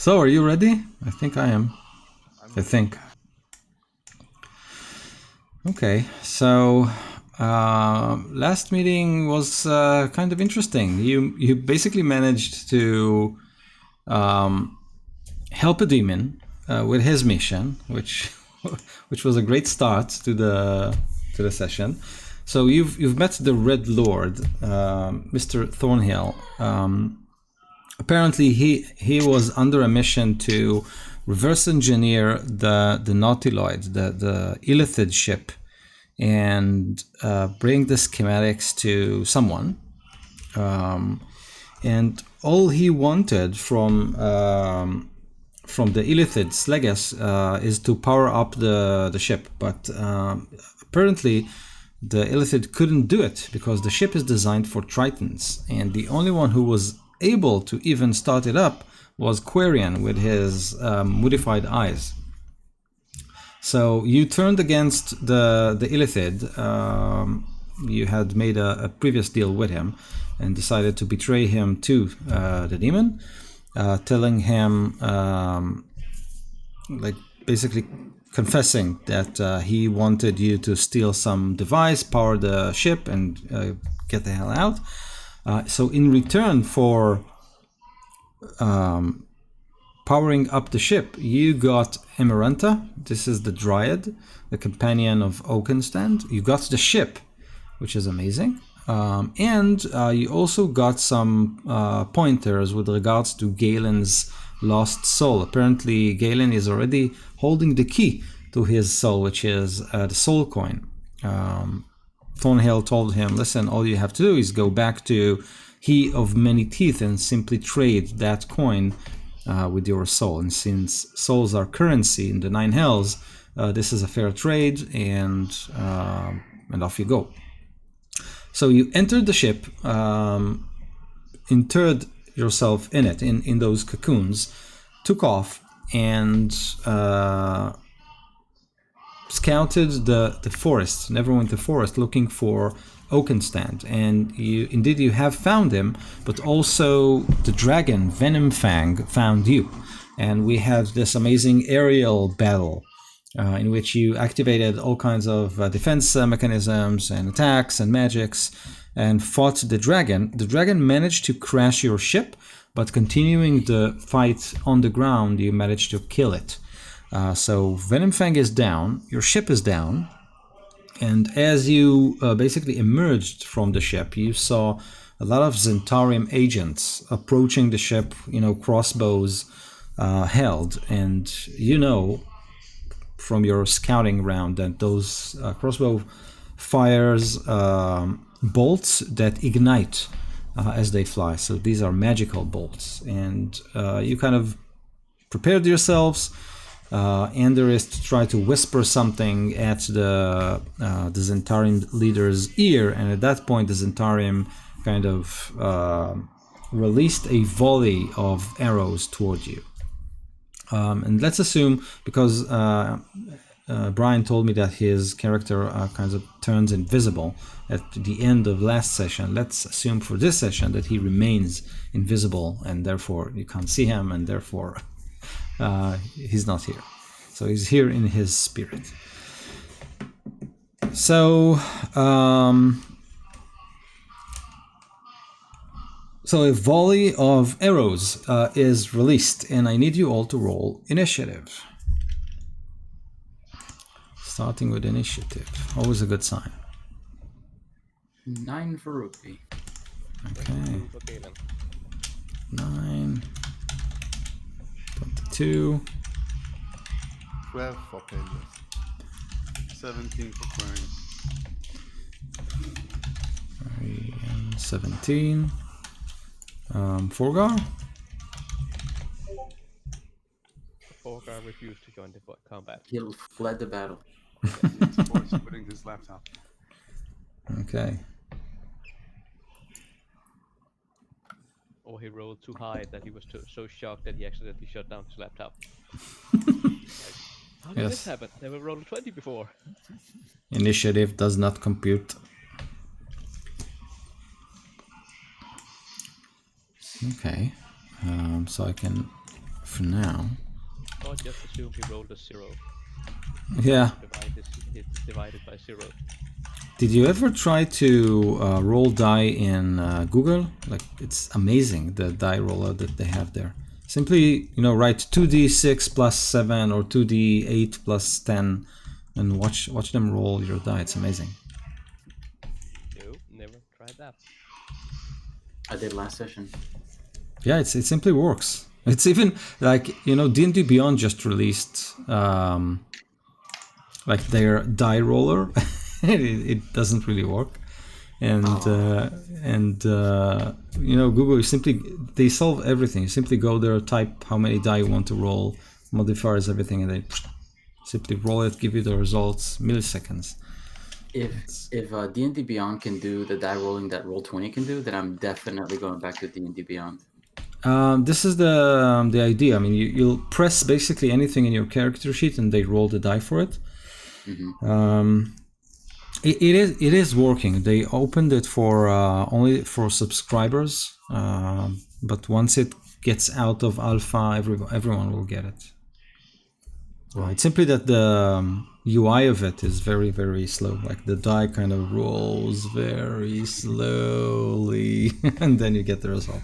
So, are you ready? I think I am. I think. Okay, so last meeting was kind of interesting. You basically managed to help a demon with his mission, which was a great start to the session. So you've met the Red Lord, Mr. Thornhill. Apparently, he was under a mission to reverse engineer the Nautiloid, the Illithid ship, and bring the schematics to someone. And all he wanted from the Illithid Slegas is to power up the ship, but apparently the Illithid couldn't do it because the ship is designed for Tritons, and the only one who was able to even start it up was Quarian with his modified eyes. So you turned against the Illithid. You had made a previous deal with him and decided to betray him to the demon, telling him, like basically confessing that he wanted you to steal some device, power the ship, and get the hell out. So in return for powering up the ship, you got Emeranta. This is the Dryad, the companion of Oakenstand. You got the ship, which is amazing. And you also got some pointers with regards to Galen's lost soul. Apparently, Galen is already holding the key to his soul, which is the soul coin. Thornhill told him, listen, all you have to do is go back to He of Many Teeth and simply trade that coin with your soul. And since souls are currency in the Nine Hells, this is a fair trade, and off you go. So you entered the ship, interred yourself in it, in those cocoons, took off, and scouted the forest, Neverwinter Forest, looking for Oakenstand. And you have found him, but also the dragon Venomfang found you. And we had this amazing aerial battle in which you activated all kinds of defense mechanisms and attacks and magics and fought the dragon. The dragon managed to crash your ship, but continuing the fight on the ground, you managed to kill it. So Venomfang is down, your ship is down, and as you basically emerged from the ship, you saw a lot of Zentarium agents approaching the ship, crossbows held, and from your scouting round that those crossbow fires bolts that ignite as they fly. So these are magical bolts, and you kind of prepared yourselves. Anderist tried to whisper something at the Zentarium leader's ear, and at that point the Zentarium kind of released a volley of arrows toward you. And let's assume, because Brian told me that his character kind of turns invisible at the end of last session, let's assume for this session that he remains invisible, and therefore you can't see him, and therefore he's not here. So he's here in his spirit. So so a volley of arrows is released, and I need you all to roll initiative. Starting with initiative, always a good sign. 9 for Rupee. Okay. 9, 22. 12 for Pelias. 17 for Quarian. 17. Forgar? Forgar refused to join the combat. He fled the battle. He's forced putting his laptop. Okay. Or he rolled too high that he was so shocked that he accidentally shut down his laptop. How did this happen? Never rolled a 20 before. Initiative does not compute. Okay. So I can for now. Or just assume he rolled a 0. Yeah. It's divided by 0. Did you ever try to roll die in Google? Like, it's amazing, the die roller that they have there. Simply, you know, write 2d6 plus 7 or 2d8 plus 10 and watch them roll your die. It's amazing. No, never tried that. I did last session. Yeah, it simply works. It's even like, you know, D&D Beyond just released like their die roller. it doesn't really work. And you know, Google, they solve everything. You simply go there, type how many die you want to roll, modifiers, everything, and they simply roll it, give you the results, milliseconds. If D&D Beyond can do the die rolling that Roll20 can do, then I'm definitely going back to D&D Beyond. This is the idea. I mean, you'll press basically anything in your character sheet, and they roll the die for it. Mm-hmm. It is working. They opened it for only for subscribers, but once it gets out of alpha, everyone will get it. Right. Simply that the UI of it is very, very slow. Like the die kind of rolls very slowly, and then you get the result.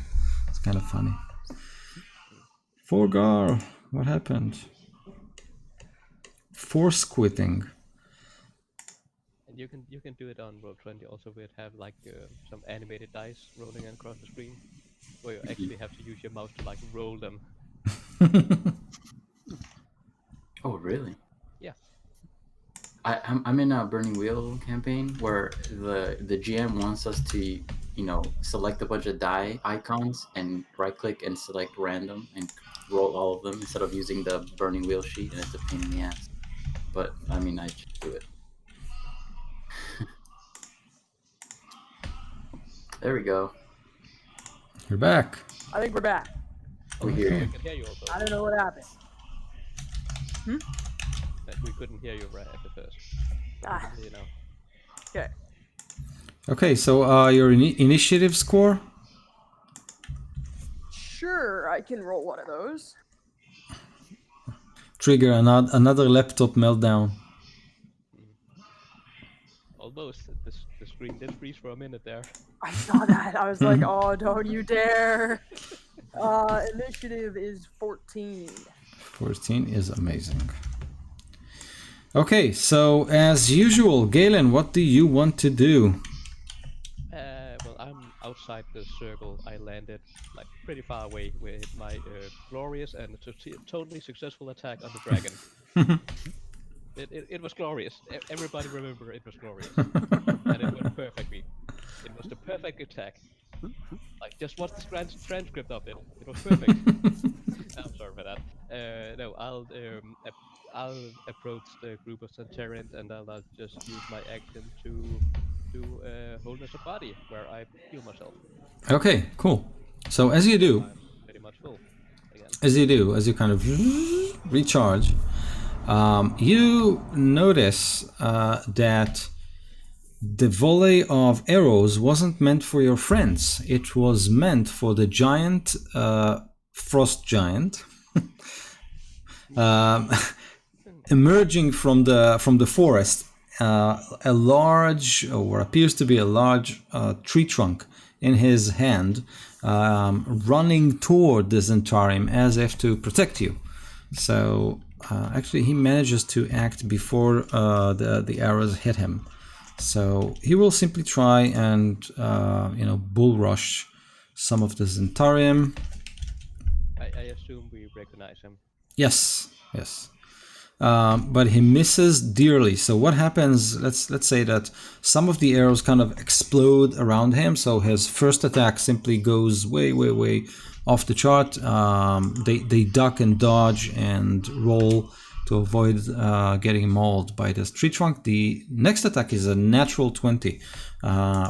It's kind of funny. Forgar, what happened? Force quitting. And you can do it on Roll20 also. We'd have like some animated dice rolling across the screen, where you actually have to use your mouse to like roll them. Oh, really? Yeah. I'm in a Burning Wheel campaign where the GM wants us to, you know, select a bunch of die icons and right click and select random and roll all of them instead of using the Burning Wheel sheet, and it's a pain in the ass. But I mean, I just do it. There we go. You're back. I think we're back. We hear I you. can hear you also. I don't know what happened. But we couldn't hear you right at the first. Ah, You know. okay. Okay, so your initiative score? Sure, I can roll one of those. Trigger another laptop meltdown. Almost. The screen did freeze for a minute there. I saw that. I was like, oh, don't you dare. Initiative is 14. 14 is amazing. Okay, so as usual, Galen, what do you want to do? Well, I'm outside the circle. I landed like pretty far away with my glorious and totally successful attack on the dragon. It was glorious. Everybody remember it was glorious. And it went perfectly. It was the perfect attack. Like, just watch the transcript of it. It was perfect. I'm sorry for that. No, I'll approach the group of Centurions, and I'll just use my action to wholeness of body, where I heal myself. Okay, cool. So as you do, I'm pretty much full again. as you kind of recharge, you notice that the volley of arrows wasn't meant for your friends. It was meant for the giant, frost giant, emerging from the forest. A large, or what appears to be a large, tree trunk in his hand, running toward the Zentarim as if to protect you. So actually, he manages to act before the arrows hit him. So he will simply try and bull rush some of the Zentarim. I assume we recognize him. Yes. But he misses dearly. So what happens? Let's say that some of the arrows kind of explode around him. So his first attack simply goes way off the chart. They duck and dodge and roll to avoid getting mauled by this tree trunk. The next attack is a natural 20,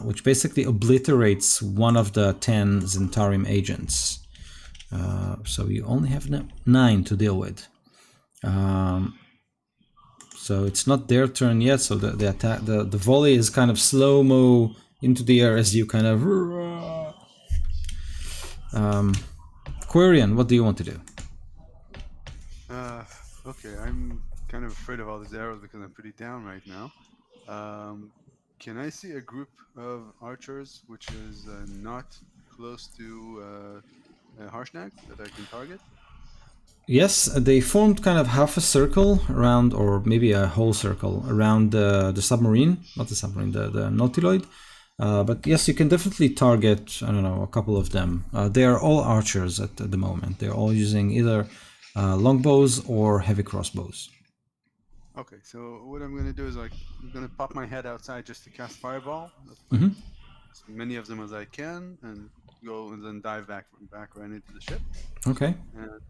which basically obliterates one of the 10 Zentarim agents. So you only have 9 to deal with. So it's not their turn yet. So the attack, the volley is kind of slow-mo into the air as you kind of. Quarian, what do you want to do? Okay, I'm kind of afraid of all these arrows because I'm pretty down right now. Can I see a group of archers which is not close to Harshnag that I can target? Yes, they formed kind of half a circle around, or maybe a whole circle around the submarine, not the submarine, the Nautiloid. But yes, you can definitely target, I don't know, a couple of them. They are all archers at the moment. They're all using either longbows or heavy crossbows. Okay, so what I'm gonna do is like I'm gonna pop my head outside just to cast fireball, Mhm. as many of them as I can, and go and then dive back right into the ship. Okay. And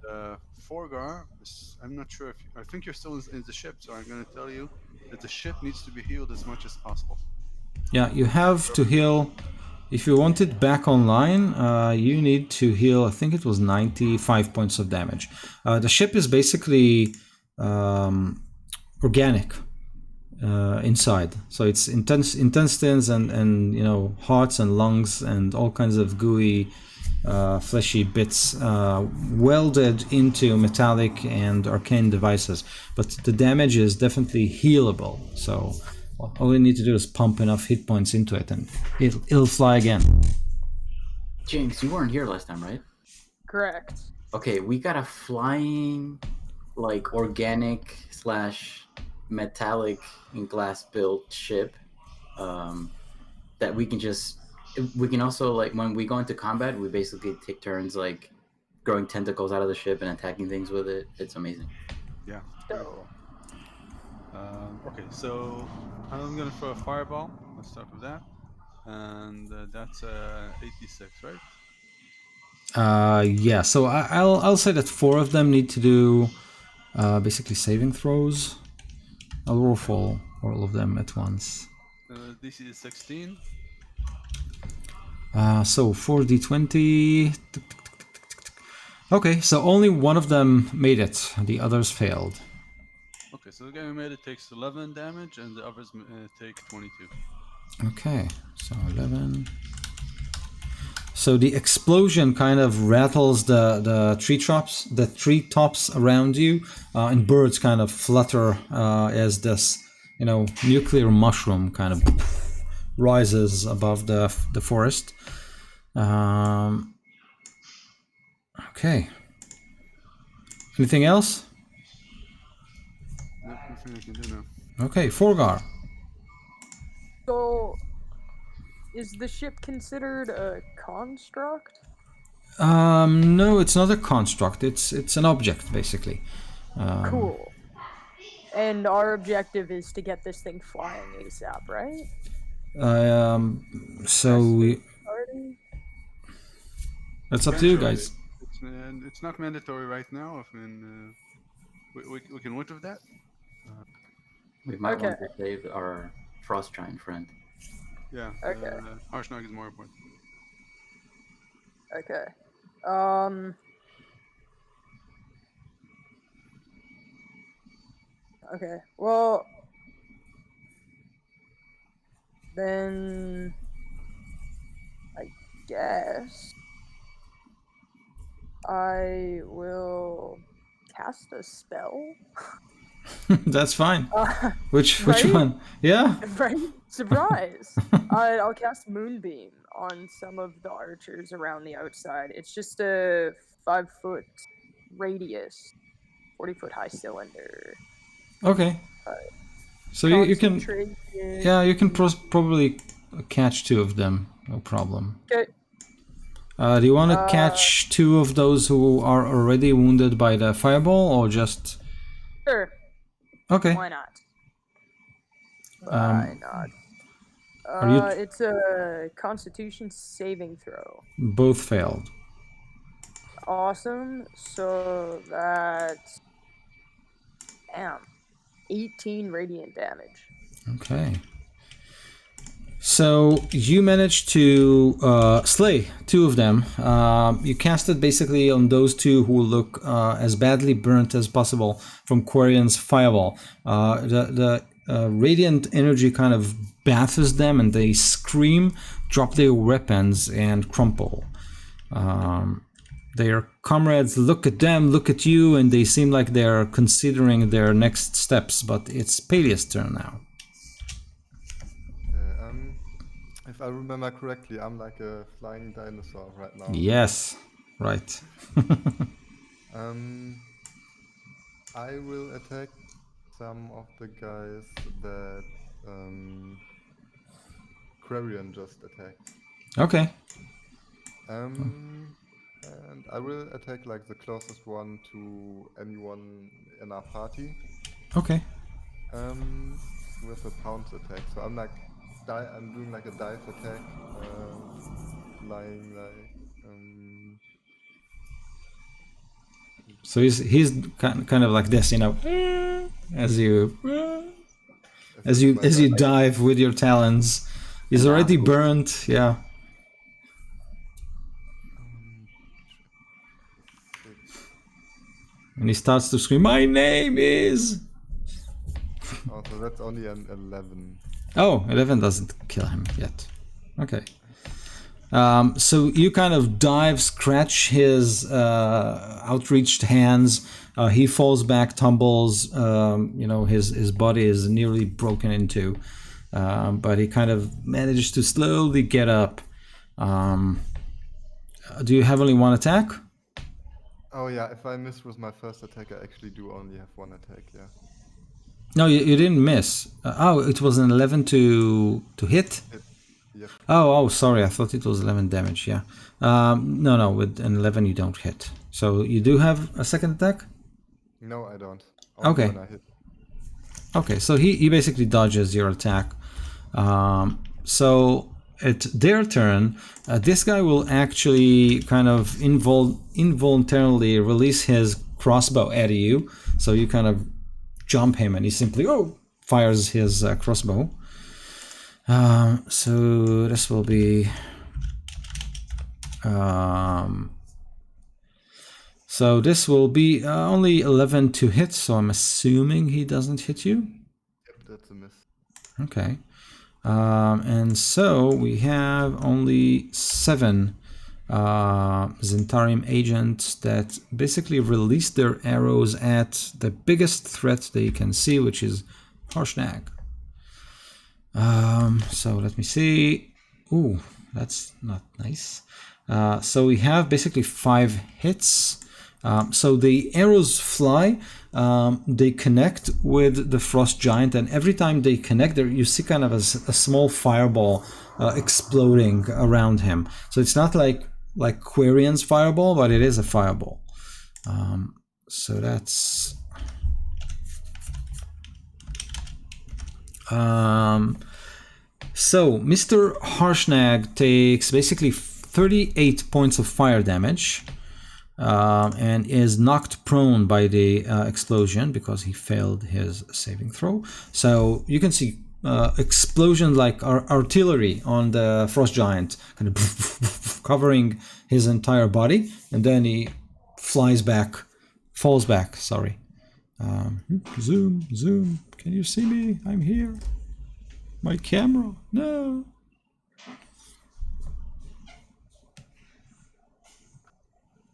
Forgar, I'm not sure if I think you're still in the ship, so I'm gonna tell you that the ship needs to be healed as much as possible. Yeah, you have to heal. If you want it back online, you need to heal, I think it was 95 points of damage. The ship is basically organic inside. So it's intestines and you know, hearts and lungs and all kinds of gooey, fleshy bits welded into metallic and arcane devices. But the damage is definitely healable. So all you need to do is pump enough hit points into it and it'll fly again. Jinx, you weren't here last time, right? Correct. Okay, we got a flying, like, organic / metallic and glass built ship that we can just. We can also, like, when we go into combat, we basically take turns, like, growing tentacles out of the ship and attacking things with it. It's amazing. Yeah. Very cool. Okay, so I'm gonna throw a fireball. Let's start with that, and that's 86, right? Yeah. So I'll say that 4 of them need to do basically saving throws. I'll roll for all of them at once. DC is 16. So 4d20. Okay, so only one of them made it. The others failed. Okay, so the guy who made it takes 11 damage, and the others take 22. Okay, so 11. So the explosion kind of rattles the tree tops around you, and birds kind of flutter as this, you know, nuclear mushroom kind of rises above the forest. Okay. Anything else? Nope, nothing I can do now. Okay, Forgar. So, is the ship considered a construct? No, it's not a construct. It's an object basically. Cool. And our objective is to get this thing flying ASAP, right? So Already? it's up to you guys. It's not mandatory right now. I mean, we can wait with that. We might want Okay. to save our frost giant friend. Yeah. Okay. Harshnag is more important. Okay. Okay. Well, then I guess I will cast a spell. That's fine. Which right? one? Yeah. Right? Surprise! I'll cast Moonbeam on some of the archers around the outside. It's just a 5-foot radius, 40-foot high cylinder. Okay. So you can, Concentration. yeah, you can probably catch 2 of them, no problem. Okay. Do you want to catch 2 of those who are already wounded by the fireball, or just? Sure. Okay. Why not? Why not? are you- It's a Constitution saving throw. Both failed. Awesome. So that's 18 radiant damage. Okay. So you managed to slay 2 of them. You cast it basically on those 2 who look as badly burnt as possible from Quarian's fireball. The radiant energy kind of bathes them, and they scream, drop their weapons, and crumple. their comrades look at them, look at you, and they seem like they're considering their next steps. But it's Peleus' turn now. If I remember correctly, I'm like a flying dinosaur right now. Yes, right. I will attack some of the guys that Quarian just attacked. Okay. And I will attack like the closest one to anyone in our party. Okay. With a pounce attack. So I'm like, I'm doing like a dive attack, flying like. So he's kind of like this, you know, as you dive with your talons. He's already burnt, yeah. And he starts to scream, "My name is." Oh, so that's only an 11. Oh, 11 doesn't kill him yet. Okay. So you kind of dive, scratch his outreached hands. He falls back, tumbles. You know, his body is nearly broken into, but he kind of manages to slowly get up. Do you have only one attack? Oh yeah, if I miss with my first attack, I actually do only have one attack. Yeah. No, you didn't miss. It was an 11 to hit. Yep. Oh, sorry. I thought it was 11 damage. Yeah. No. With an 11, you don't hit. So you do have a second attack? No, I don't. Only Okay. when I hit. Okay, so he basically dodges your attack. So at their turn, this guy will actually kind of involuntarily release his crossbow at you. So you kind of jump him, and he simply fires his crossbow. So this will be only 11 to hit, so I'm assuming he doesn't hit you. Yep, that's a miss. Okay. And so we have only 7 Zentarium agents that basically release their arrows at the biggest threat they can see, which is Harshnag. So let me see. Ooh, that's not nice. So we have basically 5 hits. So the arrows fly, they connect with the frost giant, and every time they connect, there you see kind of a small fireball exploding around him. So it's not like Quarian's fireball, but it is a fireball. So that's so Mr. Harshnag takes basically 38 points of fire damage. And is knocked prone by the explosion because he failed his saving throw. So you can see explosion like artillery on the frost giant, kind of covering his entire body, and then he falls back. Sorry. Zoom. Can you see me? I'm here. My camera. No.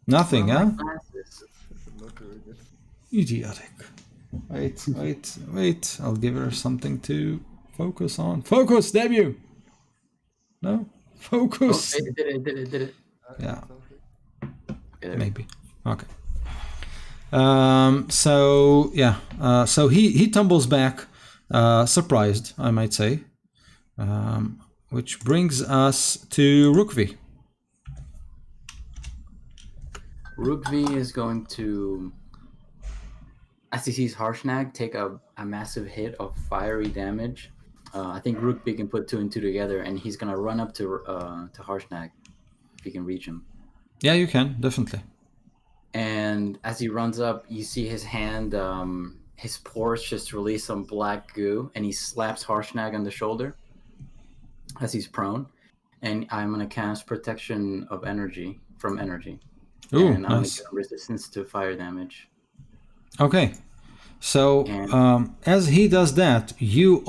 Nothing, huh? Not very good. Idiotic. Wait. I'll give her something to focus on. Focus, damn you! No? Focus! Oh, it did it. Yeah, Okay, maybe. Okay. So he tumbles back, surprised, I might say. Which brings us to Rookvi. Rookvi is going to, as he sees Harshnag take a massive hit of fiery damage. I think Rookvi can put 2 and 2 together, and he's gonna run up to Harshnag if he can reach him. Yeah, you can, definitely. And as he runs up, you see his hand, his pores just release some black goo, and he slaps Harshnag on the shoulder as he's prone. And I'm gonna cast Protection of Energy from Energy. Ooh, and I'm nice. gonna get resistance to fire damage. Okay. So as he does that, you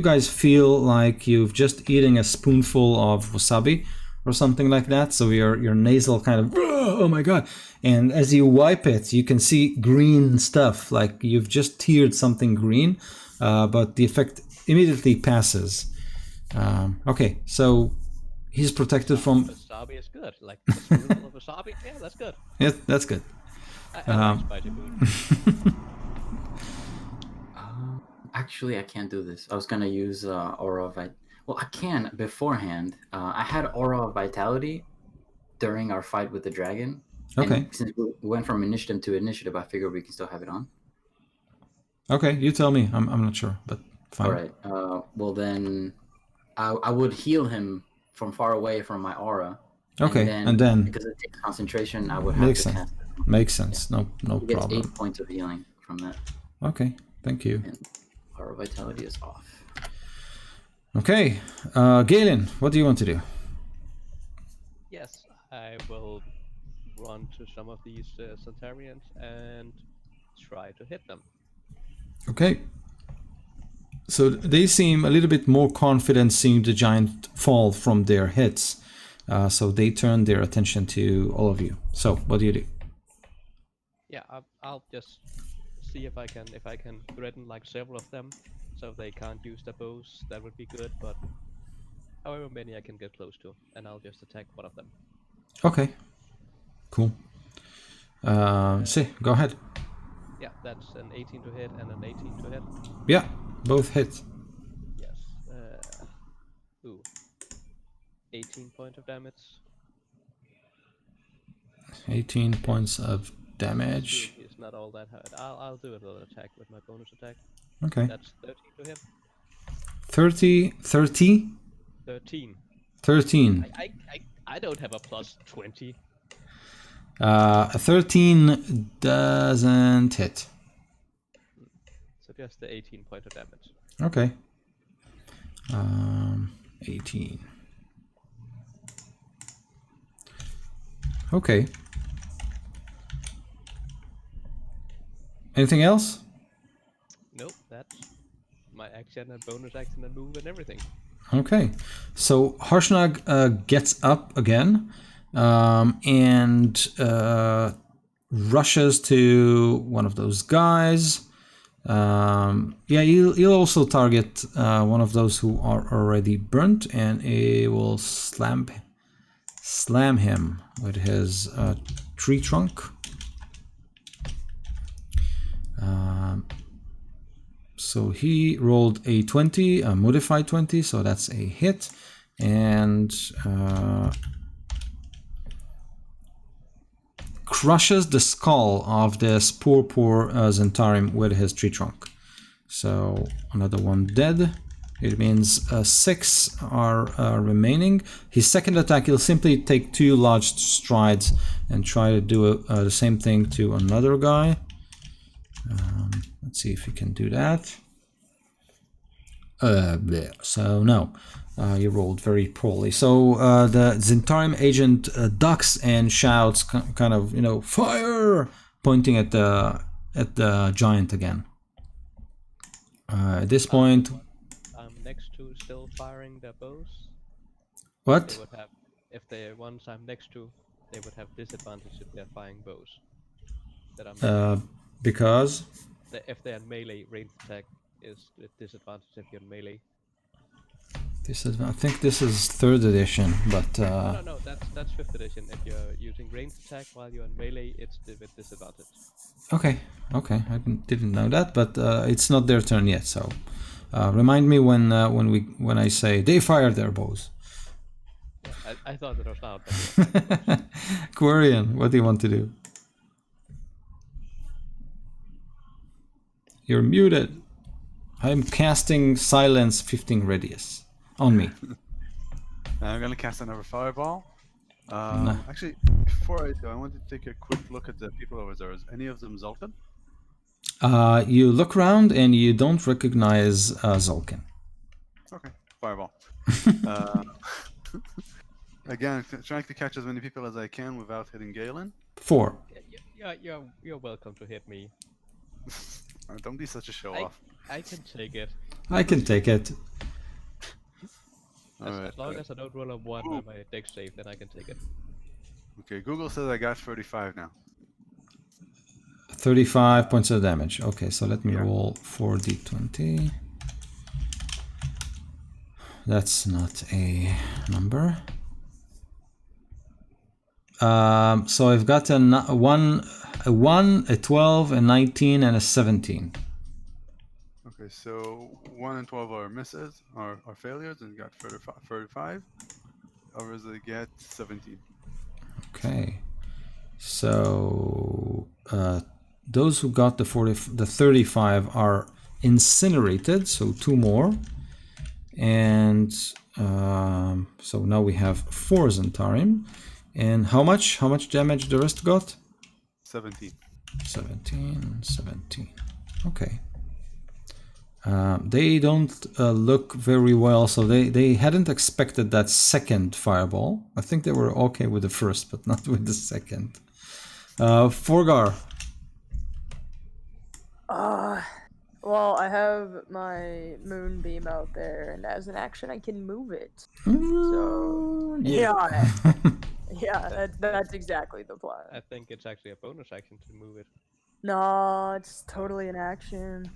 guys feel like you've just eaten a spoonful of wasabi, or something like that. So your nasal kind of, oh my god. And as you wipe it, you can see green stuff, like you've just teared something green, but the effect immediately passes. Okay, so he's protected from. Wasabi is good. Like a spoonful of wasabi. Yeah, that's good. Yeah, that's good. I like spicy food. Actually, I can't do this. I was gonna use Aura of Well, I can beforehand. I had Aura of Vitality during our fight with the dragon. Okay. And since we went from initiative to initiative, I figured we can still have it on. Okay, you tell me. I'm not sure, but fine. All right. Well, then I would heal him from far away from my aura. Okay, and then because it takes concentration, I would have makes to sense. cast it. Makes sense. No He gets problem. 8 points of healing from that. Okay, thank you. And Aura Vitality is off. Okay, Galen, what do you want to do? Yes, I will run to some of these Centurions and try to hit them. Okay. So they seem a little bit more confident seeing the giant fall from their hits. So they turn their attention to all of you. So what do you do? Yeah, I'll just see if I can threaten like several of them, so they can't use their bows. That would be good, but however many I can get close to, and I'll just attack one of them. Okay. Cool. See, go ahead. Yeah, that's an 18 to hit and an 18 to hit. Yeah, both hit. Yes. 18 points of damage. 18 points of damage. It's not all that hard. I'll do another attack with my bonus attack. Okay. That's 13 to hit. 30. 13. 13. I don't have a plus 20. A 13 doesn't hit. So just the 18 point of damage. Okay. 18. Okay. Anything else? Nope, that's my action and bonus action and move and everything. Okay. So Harshnag gets up again and rushes to one of those guys. Yeah, he'll also target one of those who are already burnt, and he will slam him with his tree trunk. So he rolled a 20, a modified 20, so that's a hit, and crushes the skull of this poor Zentarim with his tree trunk. So another one dead. It means 6 are remaining. His second attack, he'll simply take 2 large strides and try to do the same thing to another guy. Let's see if he can do that. So no, you rolled very poorly. So the Zentarim agent ducks and shouts, kind of, you know, fire, pointing at the giant again. At this point, I'm next to still firing their bows. what? They would have, if the ones I'm next to, they would have disadvantage if they're firing bows. That I'm Because if they're in melee, ranged attack is a disadvantage if you're in melee. this is, I think this is 3rd edition, but No, that's 5th edition. If you're using ranged attack while you're in melee, it's with disadvantage. okay, I didn't know that, but it's not their turn yet. So remind me when I say they fire their bows. Yeah, I thought that was loud. Quarian, what do you want to do? You're muted. I'm casting silence 15 radius on me. I'm gonna cast another fireball. Nah. Actually, before I do, I want to take a quick look at the people over there. Is any of them Zulkan? You look around and you don't recognize Zulkin. Okay, fireball. Again, trying to catch as many people as I can without hitting Galen. 4. You're welcome to hit me. Don't be such a show-off. I can take it. I can take it. Alright. As long as I don't roll a 1 on my deck save, then I can take it. Okay, Google says I got 35 now. 35 points of damage. Okay, so let me Yeah. roll 4d20. That's not a number. So I've got a 1, a 12, a 19, and a 17. Okay, so 1 and 12 are misses, are failures, and you got 35. Others they get 17. Okay, so those who got the 35 are incinerated, so 2 more, and so now we have 4 Zentarim. And how much damage the rest got? 17. 17. Okay. They don't look very well, so they hadn't expected that second fireball. I think they were okay with the first, but not with the second. Forgar. Well, I have my moonbeam out there, and as an action, I can move it. So, yeah, that's exactly the plan. I think it's actually a bonus action to move it. No, it's totally an action.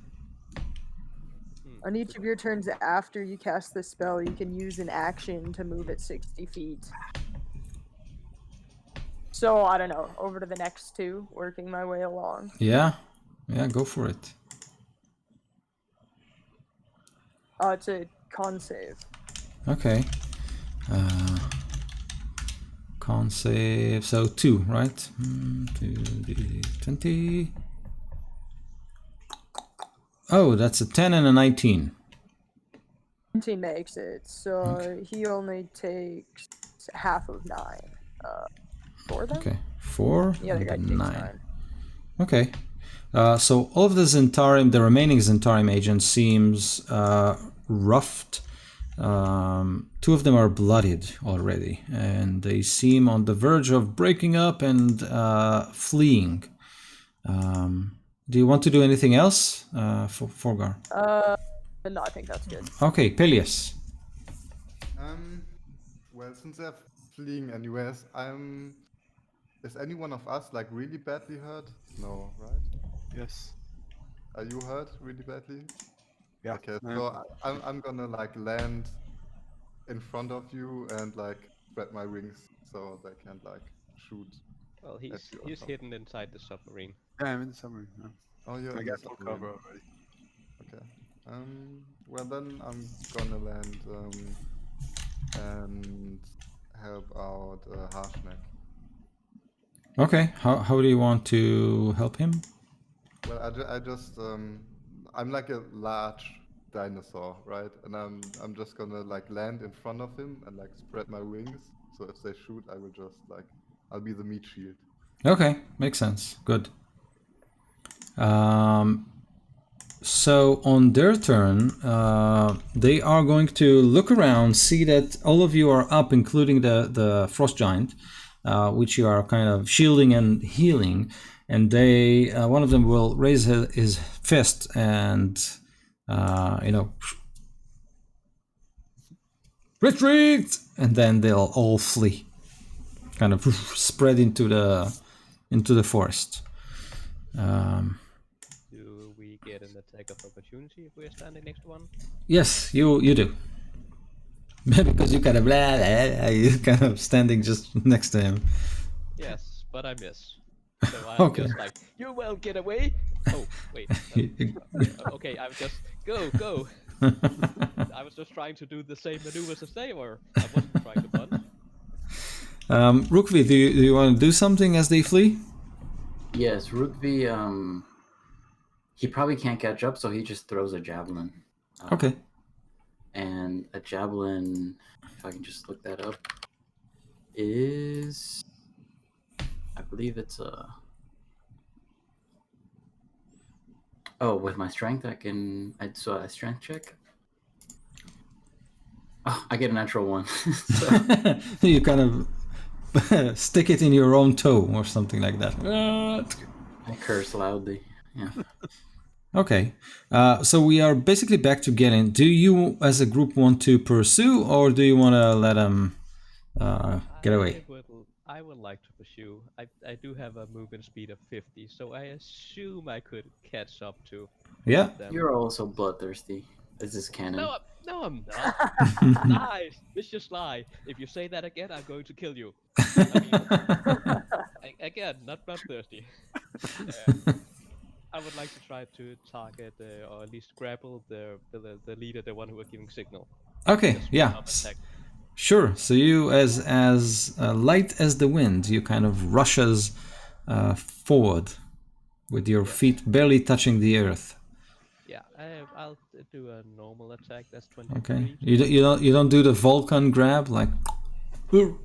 On each of your turns after you cast the spell, you can use an action to move it 60 feet. So, I don't know, over to the next 2, working my way along. Yeah, go for it. It's a con save. Okay. Con save, so 2, right? 2d20. Oh, that's a 10 and a 19. 19 makes it, so he only takes half of 9. 4 then? Okay, 4 The other guy and takes 9. 9. Okay. So all of the Zentarim, the remaining Zentarim agents seems roughed. 2 of them are bloodied already, and they seem on the verge of breaking up and fleeing. Do you want to do anything else, Forgar? No, I think that's good. Okay, Peleus. Well, since they're fleeing anyways, is any one of us like really badly hurt? No, right? Yes. Are you hurt really badly? Yeah. Okay, so I'm gonna like land in front of you and like spread my wings so they can't like shoot. Well, he's you or something. hidden inside the submarine. Yeah, I'm in the submarine. Yeah. Oh, you're I in the got full submarine. cover already. Okay. Well then I'm gonna land and help out Harshnag. Okay, how do you want to help him? Well, I just I'm like a large dinosaur, right? And I'm just gonna like land in front of him and like spread my wings. So if they shoot, I will just like I'll be the meat shield. Okay, makes sense. Good. So on their turn, they are going to look around, see that all of you are up, including the frost giant, which you are kind of shielding and healing. And they, one of them will raise his fist and, retreat, and then they'll all flee, kind of spread into the forest. Do we get an attack of opportunity if we're standing next to one? Yes, you do. Because you kind of you're kind of standing just next to him. Yes, but I miss. So I'm Okay. just like, you won't get away. Oh, wait. Okay, I'm just go. I was just trying to do the same maneuvers as they were. I wasn't trying to punch. Rukvi, do you want to do something as they flee? Yes, Rukvi, he probably can't catch up, so he just throws a javelin. Okay. And a javelin, if I can just look that up, is, I believe it's a, oh, with my strength so a strength check. Oh, I get a natural 1. So, You kind of stick it in your own toe or something like that. I curse loudly. Yeah. Okay. So we are basically back to Galen. Do you, as a group, want to pursue, or do you want to let him get away? I would like to pursue. I do have a movement speed of 50, so I assume I could catch up to Yeah. them. You're also bloodthirsty. This is canon. No, I'm not. Lies. It's just lie. If you say that again, I'm going to kill you. I mean, again, not bloodthirsty. I would like to try to target or at least grapple the leader, the one who was giving signal. Okay. Just Yeah. one-up attack. Sure. So you, as light as the wind, you kind of rushes forward with your feet barely touching the earth. Yeah, I'll do a normal attack. That's 23. Okay. You don't do the Vulcan grab like. Oh,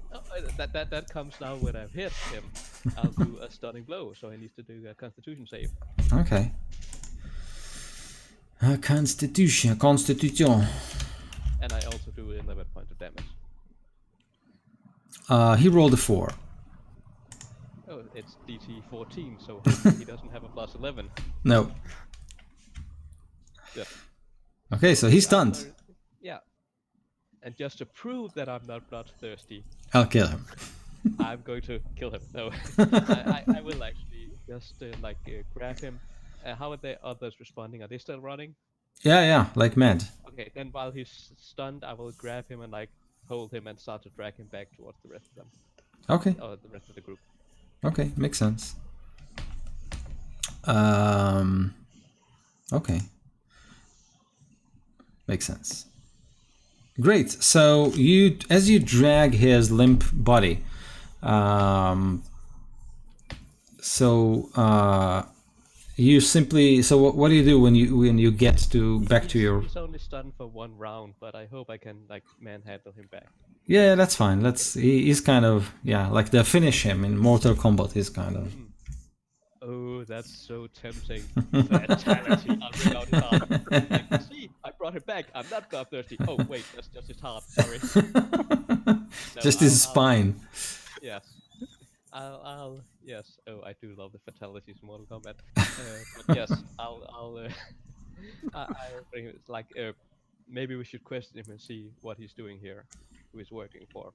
that comes now when I've hit him. I'll do a stunning blow, so he needs to do a Constitution save. Okay. Constitution. And I also do 11 points of damage. He rolled a 4. Oh, it's DT 14, so he doesn't have a plus 11. No. Yeah. Okay, so he's stunned. Yeah. And just to prove that I'm not bloodthirsty, I'll kill him. I'm going to kill him. No, I will actually just grab him. How are the others responding? Are they still running? Yeah, like mad. Okay, then while he's stunned, I will grab him and hold him and start to drag him back towards the rest of them. Okay. Or the rest of the group. Okay, makes sense. Okay. Makes sense. Great. So as you drag his limp body, you simply. So what do you do when you get back to your? He's only stunned for 1 round, but I hope I can manhandle him back. Yeah, that's fine. He's kind of like the finish him in Mortal Kombat. He's kind of. Oh, that's so tempting. Fatality. I'll bring out his heart. See, I brought him back. I'm not bloodthirsty. Oh, wait, that's just his heart. Sorry. Just his spine. Yes. Yes. Oh, I do love the fatalities in Mortal Kombat. But yes, I'll bring it. Maybe we should question him and see what he's doing here, who he's working for.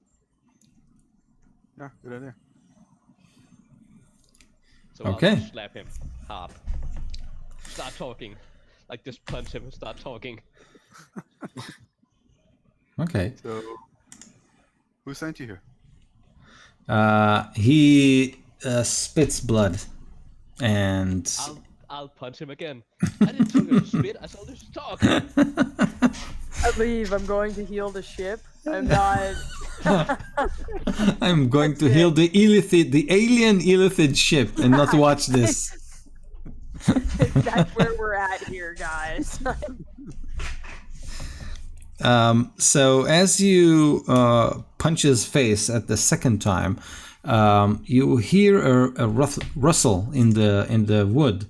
Yeah, good idea. So Okay. I'll just slap him hard. Start talking. Just punch him and start talking. Okay. So, who sent you here? He spits blood, and I'll punch him again. I didn't tell you to spit. I told you to talk. I leave. I'm going to heal the ship. I'm not. I'm going to heal the alien illithid ship, and not watch this. That's where we're at here, guys. So as you punch his face at the second time, you hear a rustle in the wood,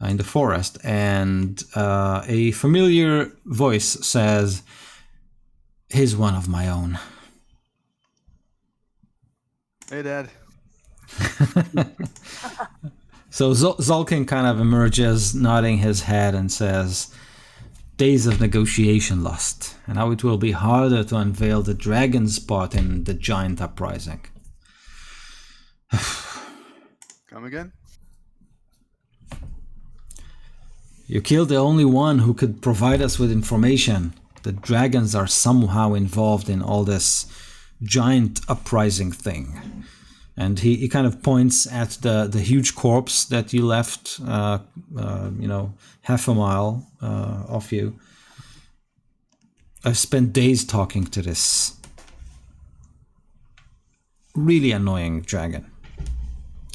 in the forest, and a familiar voice says, "He's one of my own." Hey, Dad. So Zolkin kind of emerges, nodding his head, and says, "Days of negotiation lost, and now it will be harder to unveil the dragon's part in the giant uprising." Come again? You killed the only one who could provide us with information. The dragons are somehow involved in all this giant uprising thing. And he kind of points at the huge corpse that you left, half a mile off you. I've spent days talking to this really annoying dragon.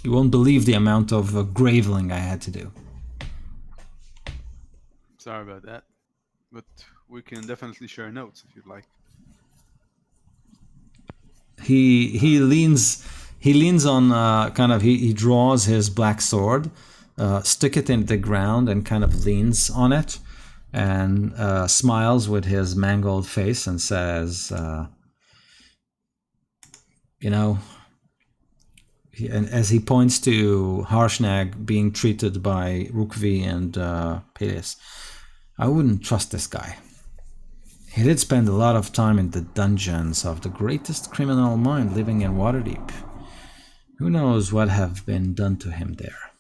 You won't believe the amount of graveling I had to do. Sorry about that. But we can definitely share notes if you'd like. He leans on he draws his black sword, stick it in the ground, and kind of leans on it, and smiles with his mangled face and says, and as he points to Harshnag being treated by Rukvi and Peleus, I wouldn't trust this guy. He did spend a lot of time in the dungeons of the greatest criminal mind living in Waterdeep. Who knows what have been done to him there?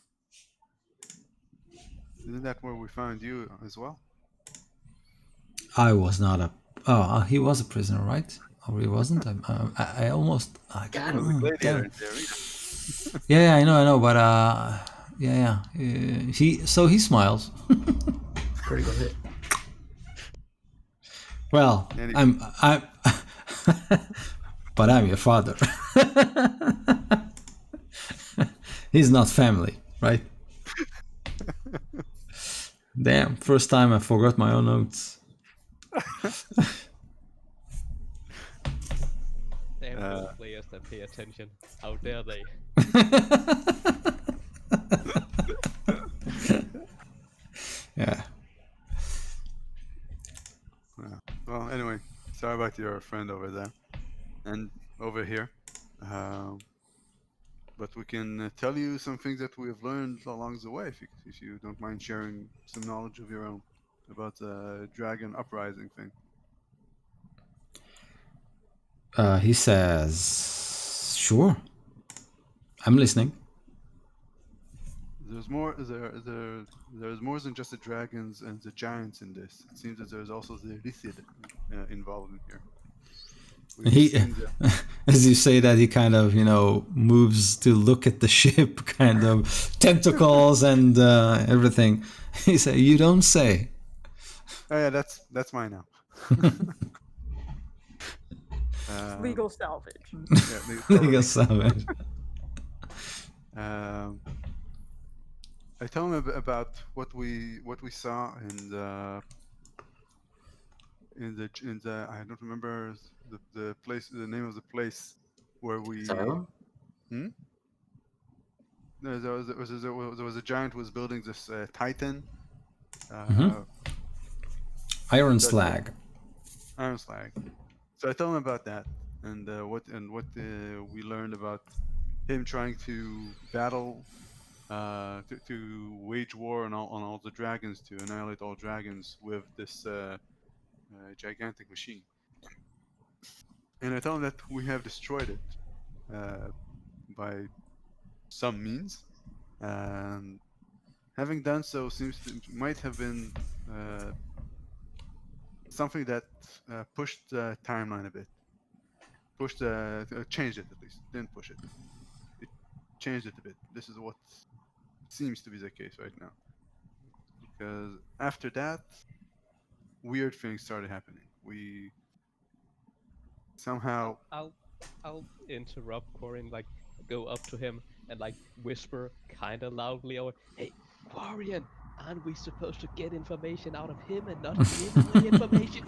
Isn't that where we found you as well? I was not a... Oh, he was a prisoner, right? Or he wasn't? I almost... Got him. damn Gladiator it. in there. Yeah, I know, but he smiles. Critical hit. Well, Anyway. I'm but I'm your father. He's not family, right? Damn, first time I forgot my own notes. Damn those players that pay attention. How dare they? Yeah. Well, anyway, sorry about your friend over there and over here. But we can tell you some things that we have learned along the way, if you don't mind sharing some knowledge of your own about the dragon uprising thing. He says, "Sure, I'm listening." There's more. There's more than just the dragons and the giants in this. It seems that there's also the Lithid involved in here. We've He, seen the- as you say that, he kind of, moves to look at the ship, kind of tentacles and everything. He said, "You don't say." Oh yeah, that's mine now. Legal salvage. Yeah, Legal savage. I tell him about what we saw in the I don't remember the place, the name of the place where we. Asylum? No, there was a giant who was building this Titan. Iron Slag. Iron Slag. So I tell him about that and what we learned about him trying to battle, to wage war on all the dragons, to annihilate all dragons with this gigantic machine. And I tell him that we have destroyed it by some means, and having done so might have been something that pushed the timeline a bit, changed it at least. Didn't push it. It changed it a bit. This is what seems to be the case right now. Because after that, weird things started happening. We somehow. I'll interrupt Corin, like go up to him and like whisper kind of loudly over, "Hey, Quarian, aren't we supposed to get information out of him and not give away information?"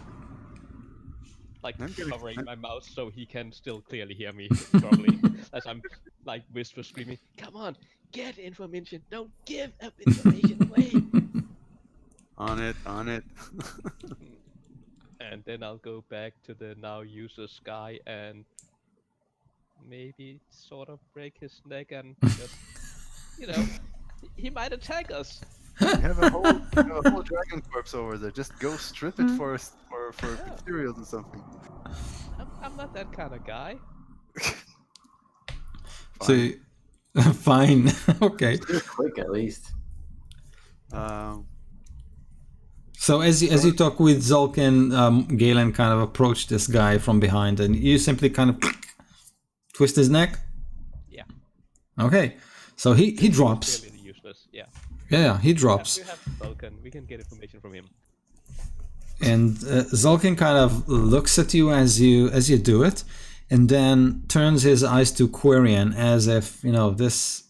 Like I'm getting- covering my mouth so he can still clearly hear me, probably, as I'm like whisper screaming, "Come on, get information! Don't give up information away!" On it. And then I'll go back to the now useless guy and maybe sort of break his neck and just, he might attack us. You have a whole dragon corpse over there. Just go strip it for materials or something. I'm not that kind of guy. So, fine. Okay. You're quick at least. So as you talk with Zulkin, Galen kind of approached this guy from behind, and you simply kind of twist his neck. Yeah. Okay. So he drops. Clearly useless. Yeah. Yeah, he drops. We have Vulcan. We can get information from him. And Zulkin kind of looks at you as you do it, and then turns his eyes to Quarian as if this,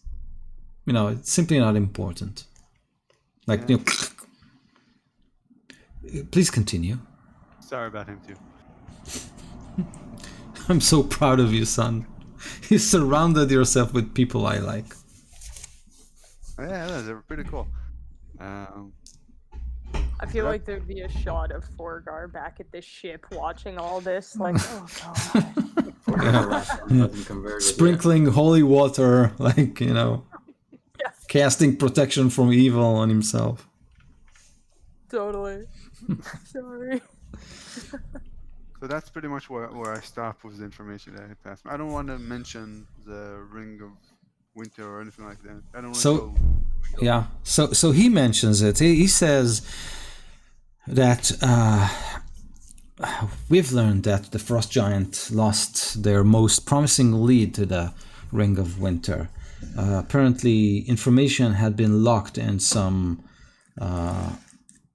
it's simply not important. Like, please continue. Sorry about him too. I'm so proud of you, son. You surrounded yourself with people I like. Yeah, they were pretty cool. I feel like there'd be a shot of Forgar back at this ship watching all this, like, oh god. The last one wasn't converted. Sprinkling holy water, like, Yeah, casting protection from evil on himself. totally. Sorry. So that's pretty much where I stop with the information that I passed. I don't want to mention the Ring of Winter or anything like that. I don't want So- to go. Yeah. So he mentions it. He says that we've learned that the Frost Giant lost their most promising lead to the Ring of Winter. Apparently, information had been locked in some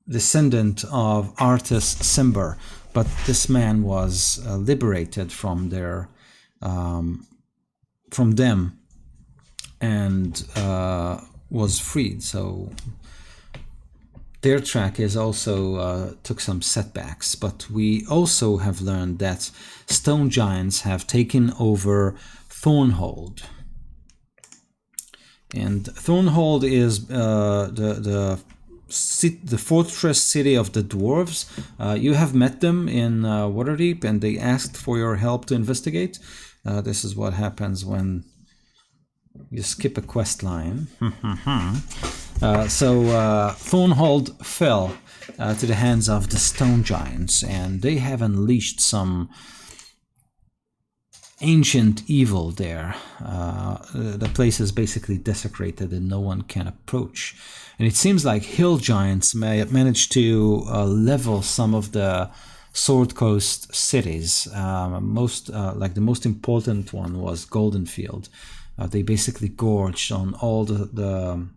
descendant of Artus Cimber, but this man was liberated from them and was freed. So their track is also took some setbacks, but we also have learned that stone giants have taken over Thornhold. And Thornhold is the fortress city of the dwarves. You have met them in Waterdeep, and they asked for your help to investigate. This is what happens when you skip a quest line. So Thornhold fell to the hands of the stone giants, and they have unleashed some ancient evil there. The place is basically desecrated and no one can approach. And it seems like hill giants may have managed to level some of the Sword Coast cities. The most important one was Goldenfield. They basically gorged on all the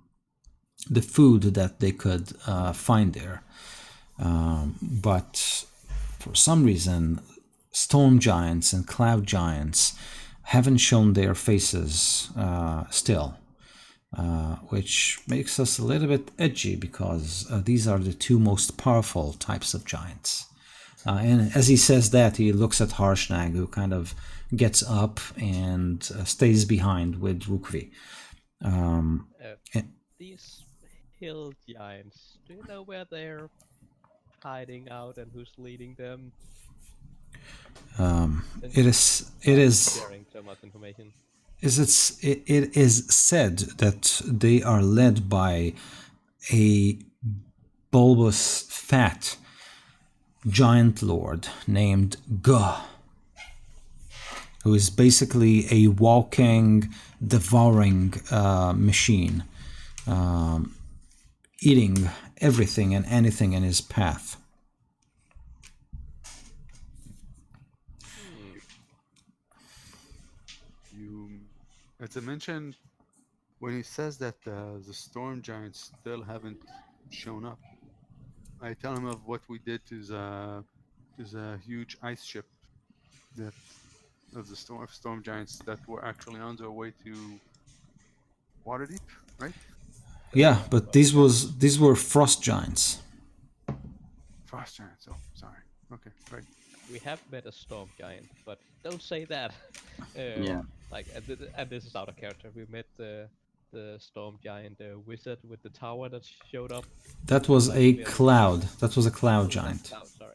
food that they could find there. But for some reason, storm giants and cloud giants haven't shown their faces still, which makes us a little bit edgy because these are the two most powerful types of giants. And as he says that, he looks at Harshnag, who kind of gets up and stays behind with Rukvi. These hill giants, do you know where they're hiding out and who's leading them? It is Sharing so much information. it is said that they are led by a bulbous, fat giant lord named Guh, who is basically a walking, devouring machine, eating everything and anything in his path. As I mentioned, when he says that the storm giants still haven't shown up, I tell him of what we did to the huge ice ship that of the storm giants that were actually on their way to Waterdeep, right? Yeah, but these were frost giants. Frost giants. Oh, sorry. Okay, right. We have met a storm giant, but don't say that. Yeah. And this is out of character. We met the storm giant wizard with the tower that showed up. That was a cloud. That was a cloud giant. Oh, sorry.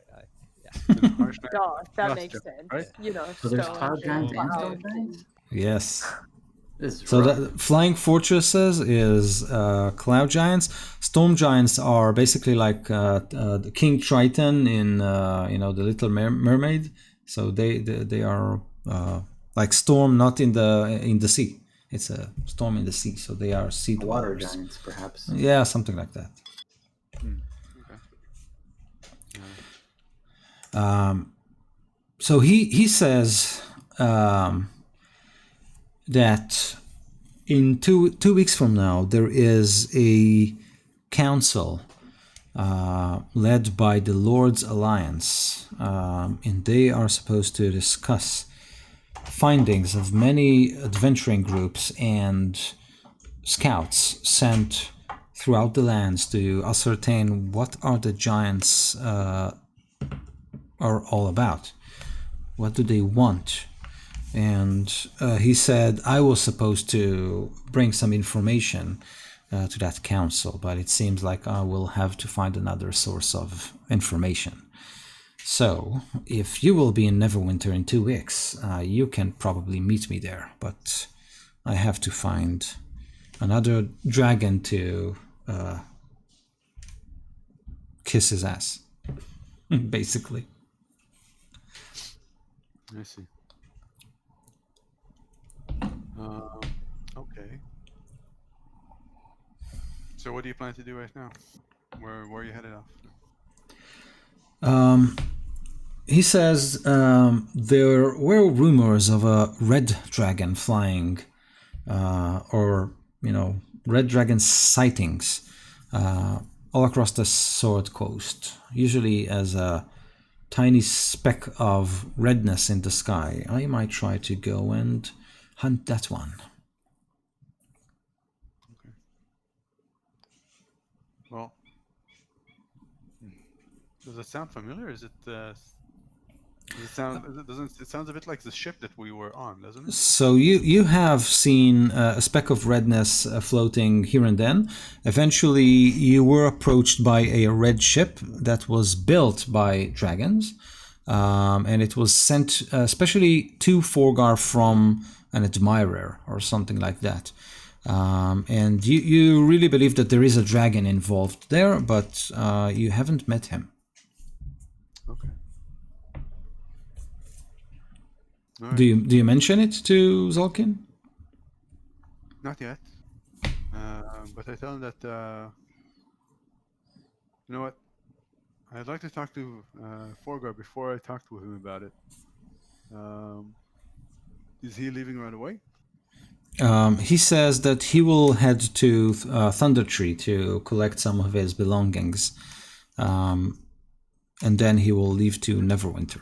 Duh, that Frost makes giant, sense. right? You know, So there's stone cloud giants and cloud. stone giants? Yes. This is So rough. the flying fortresses is cloud giants. Storm giants are basically like the King Triton in the Little Mermaid. So they are like storm, not in the sea. It's a storm in the sea. So they are sea Water dwellers. giants, perhaps. Yeah, something like that. Okay. So he says that in two weeks from now there is a council led by the Lord's Alliance, and they are supposed to discuss findings of many adventuring groups and scouts sent throughout the lands to ascertain what are the giants are all about. What do they want? And he said I was supposed to bring some information to that council, but it seems like I will have to find another source of information. So, if you will be in Neverwinter in 2 weeks, you can probably meet me there, but I have to find another dragon to kiss his ass, basically. I see. Okay. So what do you plan to do right now? Where are you headed off? He says there were rumors of a red dragon flying, or red dragon sightings all across the Sword Coast, usually as a tiny speck of redness in the sky. I might try to go and hunt that one. Okay. Well, does it sound familiar? Is it? Does it sound? It sounds a bit like the ship that we were on, doesn't it? So you have seen a speck of redness floating here and then. Eventually, you were approached by a red ship that was built by dragons, and it was sent especially to Forgar from an admirer or something like that. And you really believe that there is a dragon involved there, but you haven't met him. Okay. Do you mention it to Zolkin? Not yet. But I tell him that, you know what? I'd like to talk to Forgar before I talk to him about it. Is he leaving right away? He says that he will head to Thunder Tree to collect some of his belongings, and then he will leave to Neverwinter.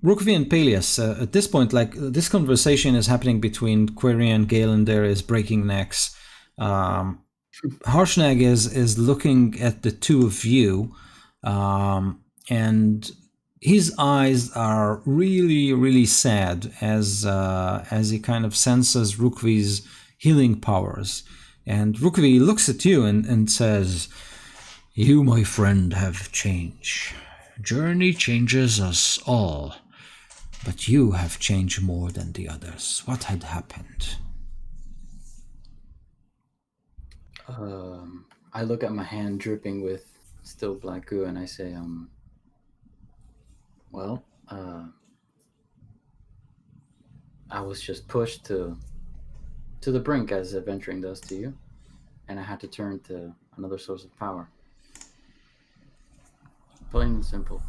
Rukvi and Peleus, at this point, like, this conversation is happening between Query and Galen. There is breaking necks. Harshnag is looking at the two of you, and his eyes are really, really sad as he kind of senses Rukvi's healing powers. And Rukvi looks at you and says, "You, my friend, have changed. Journey changes us all. But you have changed more than the others. What had happened?" I look at my hand dripping with still black goo, and I say, well, I was just pushed to the brink, as adventuring does to you, and I had to turn to another source of power. Plain and simple.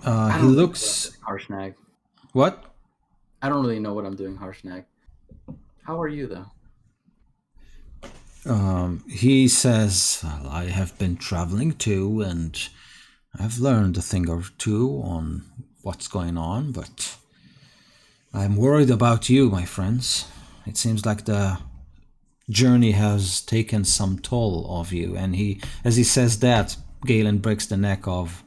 He looks... Harshnag. What? I don't really know what I'm doing, Harshnag. How are you, though? He says, "Well, I have been traveling too, and I've learned a thing or two on what's going on, but I'm worried about you, my friends. It seems like the journey has taken some toll of you." And as he says that, Galen breaks the neck of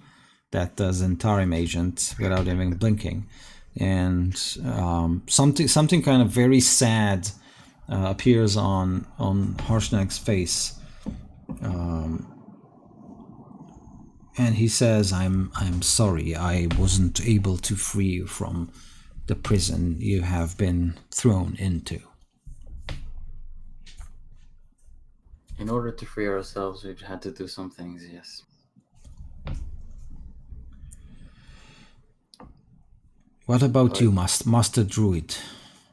that Zentarim agent without even blinking, and something kind of very sad appears on Harshnag's face, and he says, "I'm sorry. I wasn't able to free you from the prison you have been thrown into." In order to free ourselves, we've had to do some things, yes. What about you, Master Druid?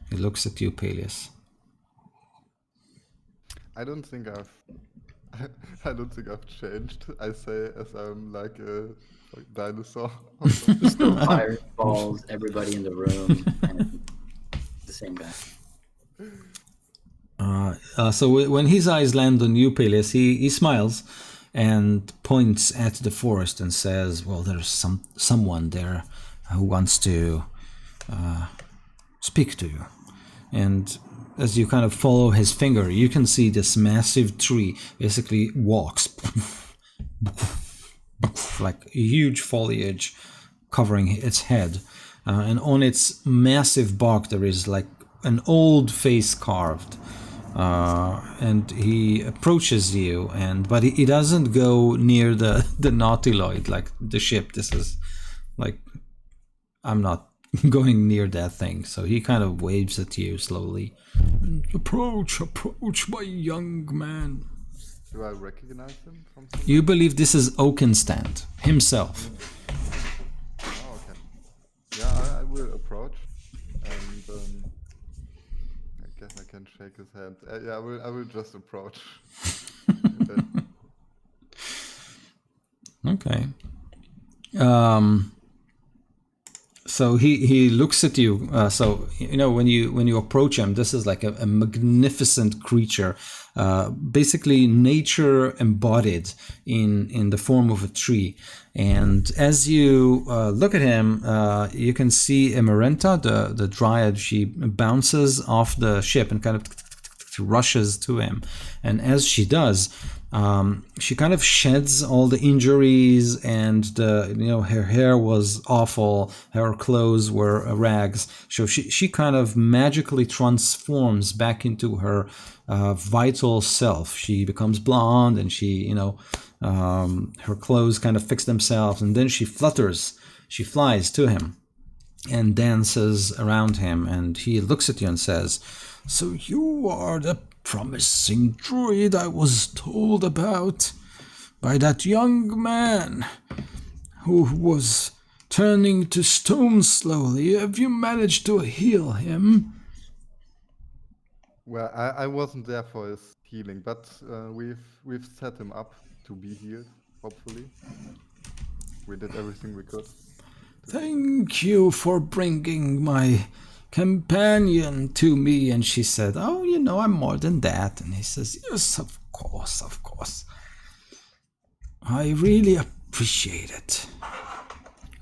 He looks at you, Peleus. I don't think I've changed. I say as I'm like a dinosaur. Still fire balls, everybody in the room, and the same guy. So when his eyes land on you, Peleus, he smiles and points at the forest and says, "Well, there's someone there who wants to speak to you." And as you kind of follow his finger, you can see this massive tree basically walks like a huge foliage covering its head, and on its massive bark there is like an old face carved, and he approaches you, but he doesn't go near the Nautiloid, like the ship. This is like, I'm not going near that thing. So he kind of waves at you slowly. Approach, my young man. Do I recognize him from somewhere? You believe this is Oakenstand himself. Oh, okay. Yeah, I will approach, and I guess I can shake his hand. Yeah, I will just approach. Okay. So he looks at you. So you know, when you approach him, this is like a magnificent creature, basically nature embodied in the form of a tree. And as you look at him, you can see Emerenta, the dryad. She bounces off the ship and kind of rushes to him. And as she does, she kind of sheds all the injuries, and her hair was awful, her clothes were rags. So she kind of magically transforms back into her vital self. She becomes blonde, and her clothes kind of fix themselves, and then she flies to him and dances around him, and he looks at you and says, "So you are the promising druid I was told about by that young man who was turning to stone slowly. Have you managed to heal him?" Well, I wasn't there for his healing, but we've set him up to be healed. Hopefully, we did everything we could. "Thank you for bringing my companion to me." And she said, "Oh, I'm more than that." And he says, "Yes, of course. I really appreciate it."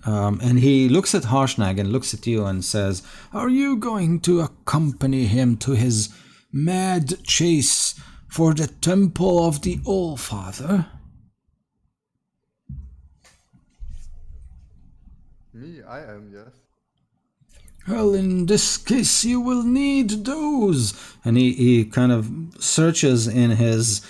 And he looks at Harshnag and looks at you and says, "Are you going to accompany him to his mad chase for the Temple of the All-Father?" Me, I am, yes. "Well, in this case, you will need those." And he kind of searches in his,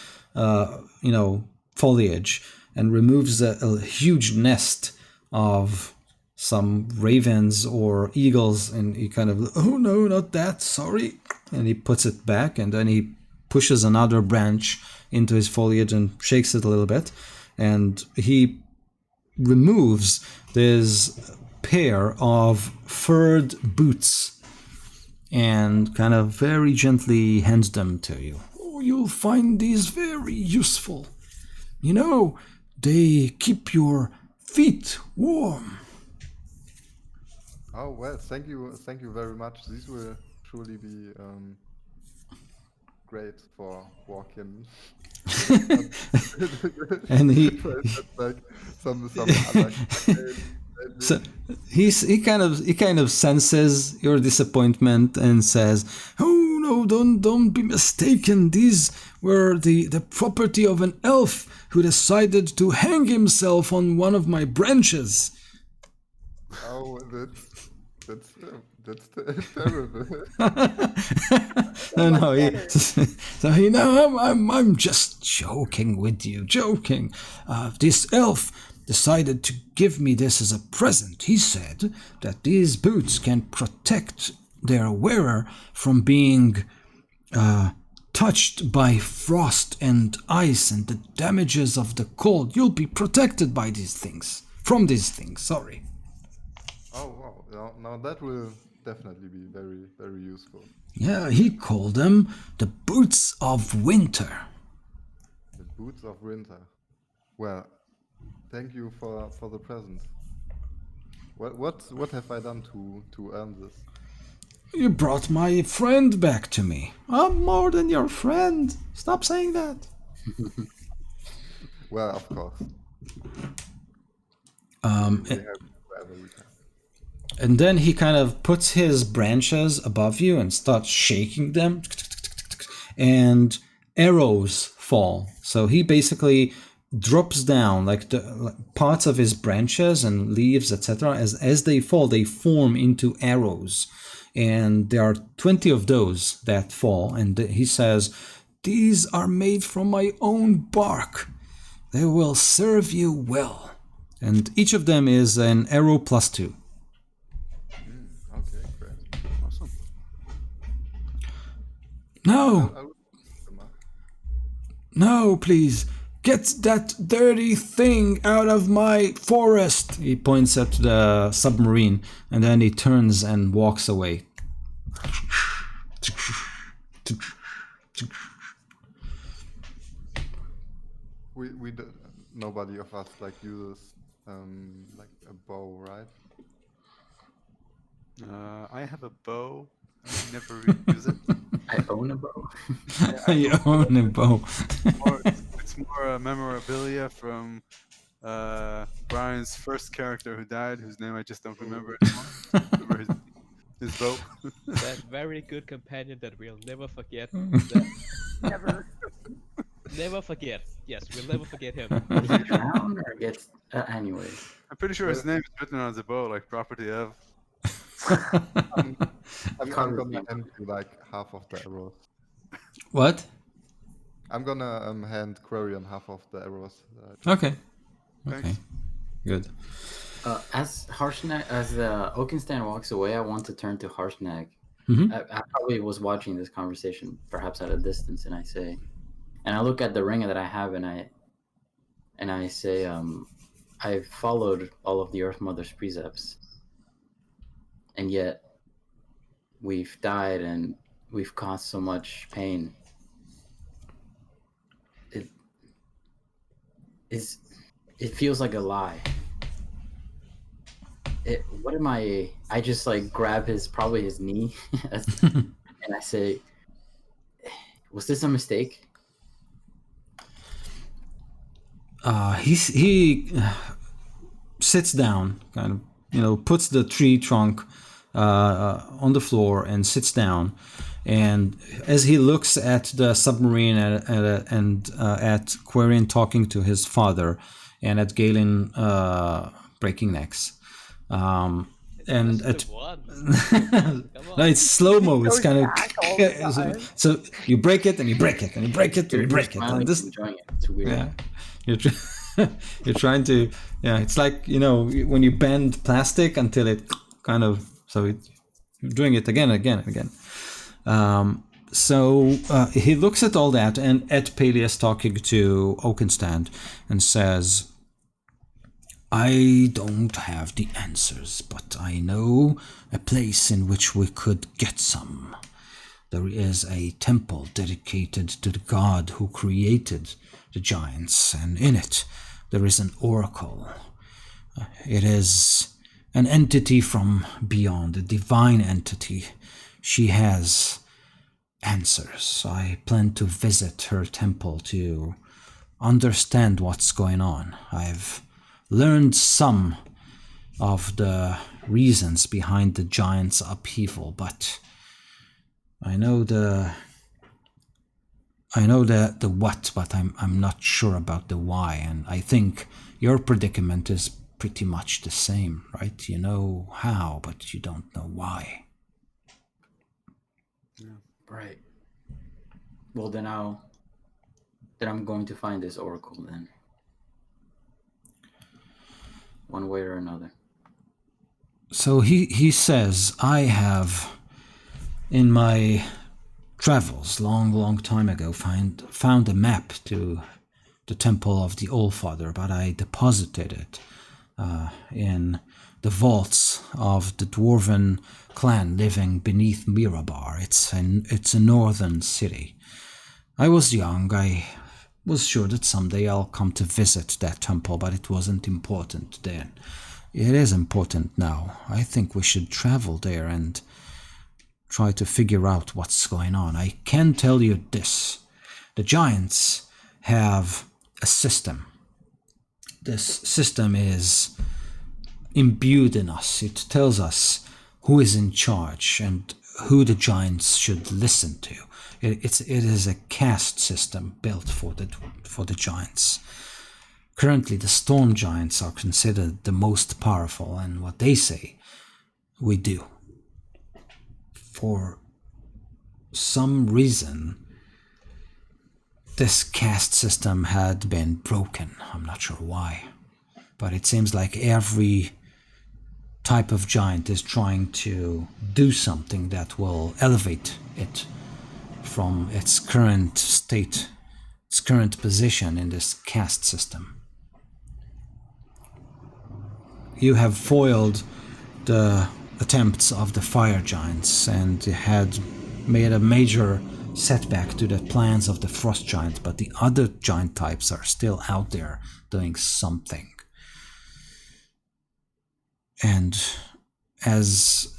foliage and removes a huge nest of some ravens or eagles. And he kind of, "Oh no, not that, sorry." And he puts it back, and then he pushes another branch into his foliage and shakes it a little bit. And he removes this pair of furred boots and kind of very gently hands them to you. "Oh, you'll find these very useful. They keep your feet warm." Oh well, thank you very much. These will truly be great for walking. And he like some other. So he kind of senses your disappointment and says, "Oh no, don't be mistaken. These were the property of an elf who decided to hang himself on one of my branches." Oh, that's terrible. No, I'm just joking with you, joking. This elf decided to give me this as a present. He said that these boots can protect their wearer from being touched by frost and ice and the damages of the cold. You'll be protected by these things. From these things, sorry. Oh wow! Now that will definitely be very, very useful. Yeah, he called them the Boots of Winter. The Boots of Winter. Well, thank you for the present. What have I done to earn this? You brought my friend back to me. I'm more than your friend. Stop saying that. Well, of course. And then he kind of puts his branches above you and starts shaking them, and arrows fall. So he basically drops down like parts of his branches and leaves, etc. As they fall, they form into arrows, and there are 20 of those that fall, and he says, "These are made from my own bark. They will serve you well." And each of them is an arrow +2. Okay, great. Awesome. No, I would them up. no, please. Get that dirty thing out of my forest. He points at the submarine, and then he turns and walks away. We nobody of us like uses like a bow, right? I have a bow. I never really use it. I own a bow. You own a bow. It's more memorabilia from Brian's first character who died, whose name I just don't remember anymore. Remember his bow. That very good companion that we'll never forget. That, Never. never forget. Yes, we'll never forget him. Did he drown or gets? Anyways, I'm pretty sure his name is written on the bow, like property of. I'm Covers gonna them. hand you like half of the arrows. What? I'm gonna hand Quarian half of the arrows. Okay. Okay. Thanks. Good. as Oakenstan walks away, I want to turn to Harshnag. Mhm. I probably was watching this conversation, perhaps at a distance, and I say, and I look at the ring that I have, and I say, I've followed all of the Earth Mother's precepts, and yet we've died and we've caused so much pain. It feels like a lie. What am I just like grab probably his knee and I say, was this a mistake? He sits down, kind of, puts the tree trunk on the floor and sits down. And as he looks at the submarine and at Quarian talking to his father, and at Galen breaking necks, and at The one. no, it's slow mo. It's Goes kind back all the of time. so you break it and you break it and you break it and you break it. Smiling, And this, enjoying it. It's weird. yeah, you're trying to, yeah. It's like when you bend plastic until it kind of you're doing it again, again, again. So he looks at all that, and at Peleus talking to Oakenstand and says, "I don't have the answers, but I know a place in which we could get some. There is a temple dedicated to the god who created the giants, and in it there is an oracle. It is an entity from beyond, a divine entity. She has answers. I plan to visit her temple to understand what's going on. I've learned some of the reasons behind the giants' upheaval, but I know the what, but I'm not sure about the why, and I think your predicament is pretty much the same, right? You know how, but you don't know why." Right. Well, then I'm going to find this oracle then. One way or another. So he says, "I have, in my travels long time ago, found a map to the temple of the Allfather, but I deposited it in the vaults of the dwarven clan living beneath Mirabar. It's a northern city. I was young. I was sure that someday I'll come to visit that temple, but it wasn't important then. It is important now. I think we should travel there and try to figure out what's going on. I can tell you this. The giants have a system. This system is imbued in us. It tells us who is in charge and who the giants should listen to. It is a caste system built for the giants. Currently, the storm giants are considered the most powerful, and what they say, we do. for some reason, this caste system had been broken. I'm not sure why, but it seems like every type of giant is trying to do something that will elevate it from its current state, its current position in this caste system. You have foiled the attempts of the fire giants and had made a major setback to the plans of the frost giants, but the other giant types are still out there doing something. And as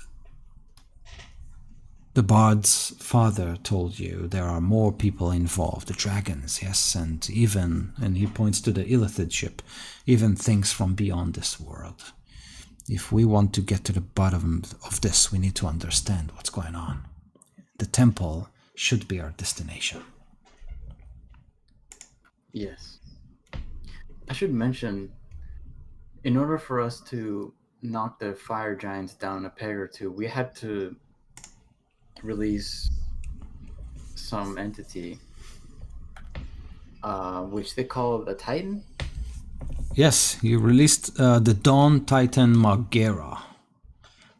the bard's father told you, there are more people involved, the dragons, yes, and even, and he points to the Illithid ship, even things from beyond this world. If we want to get to the bottom of this, we need to understand what's going on. The temple should be our destination. Yes. I should mention, in order for us to knock the fire giants down a peg or two, we had to release some entity, which they call a Titan. Yes, you released the Dawn Titan Margera.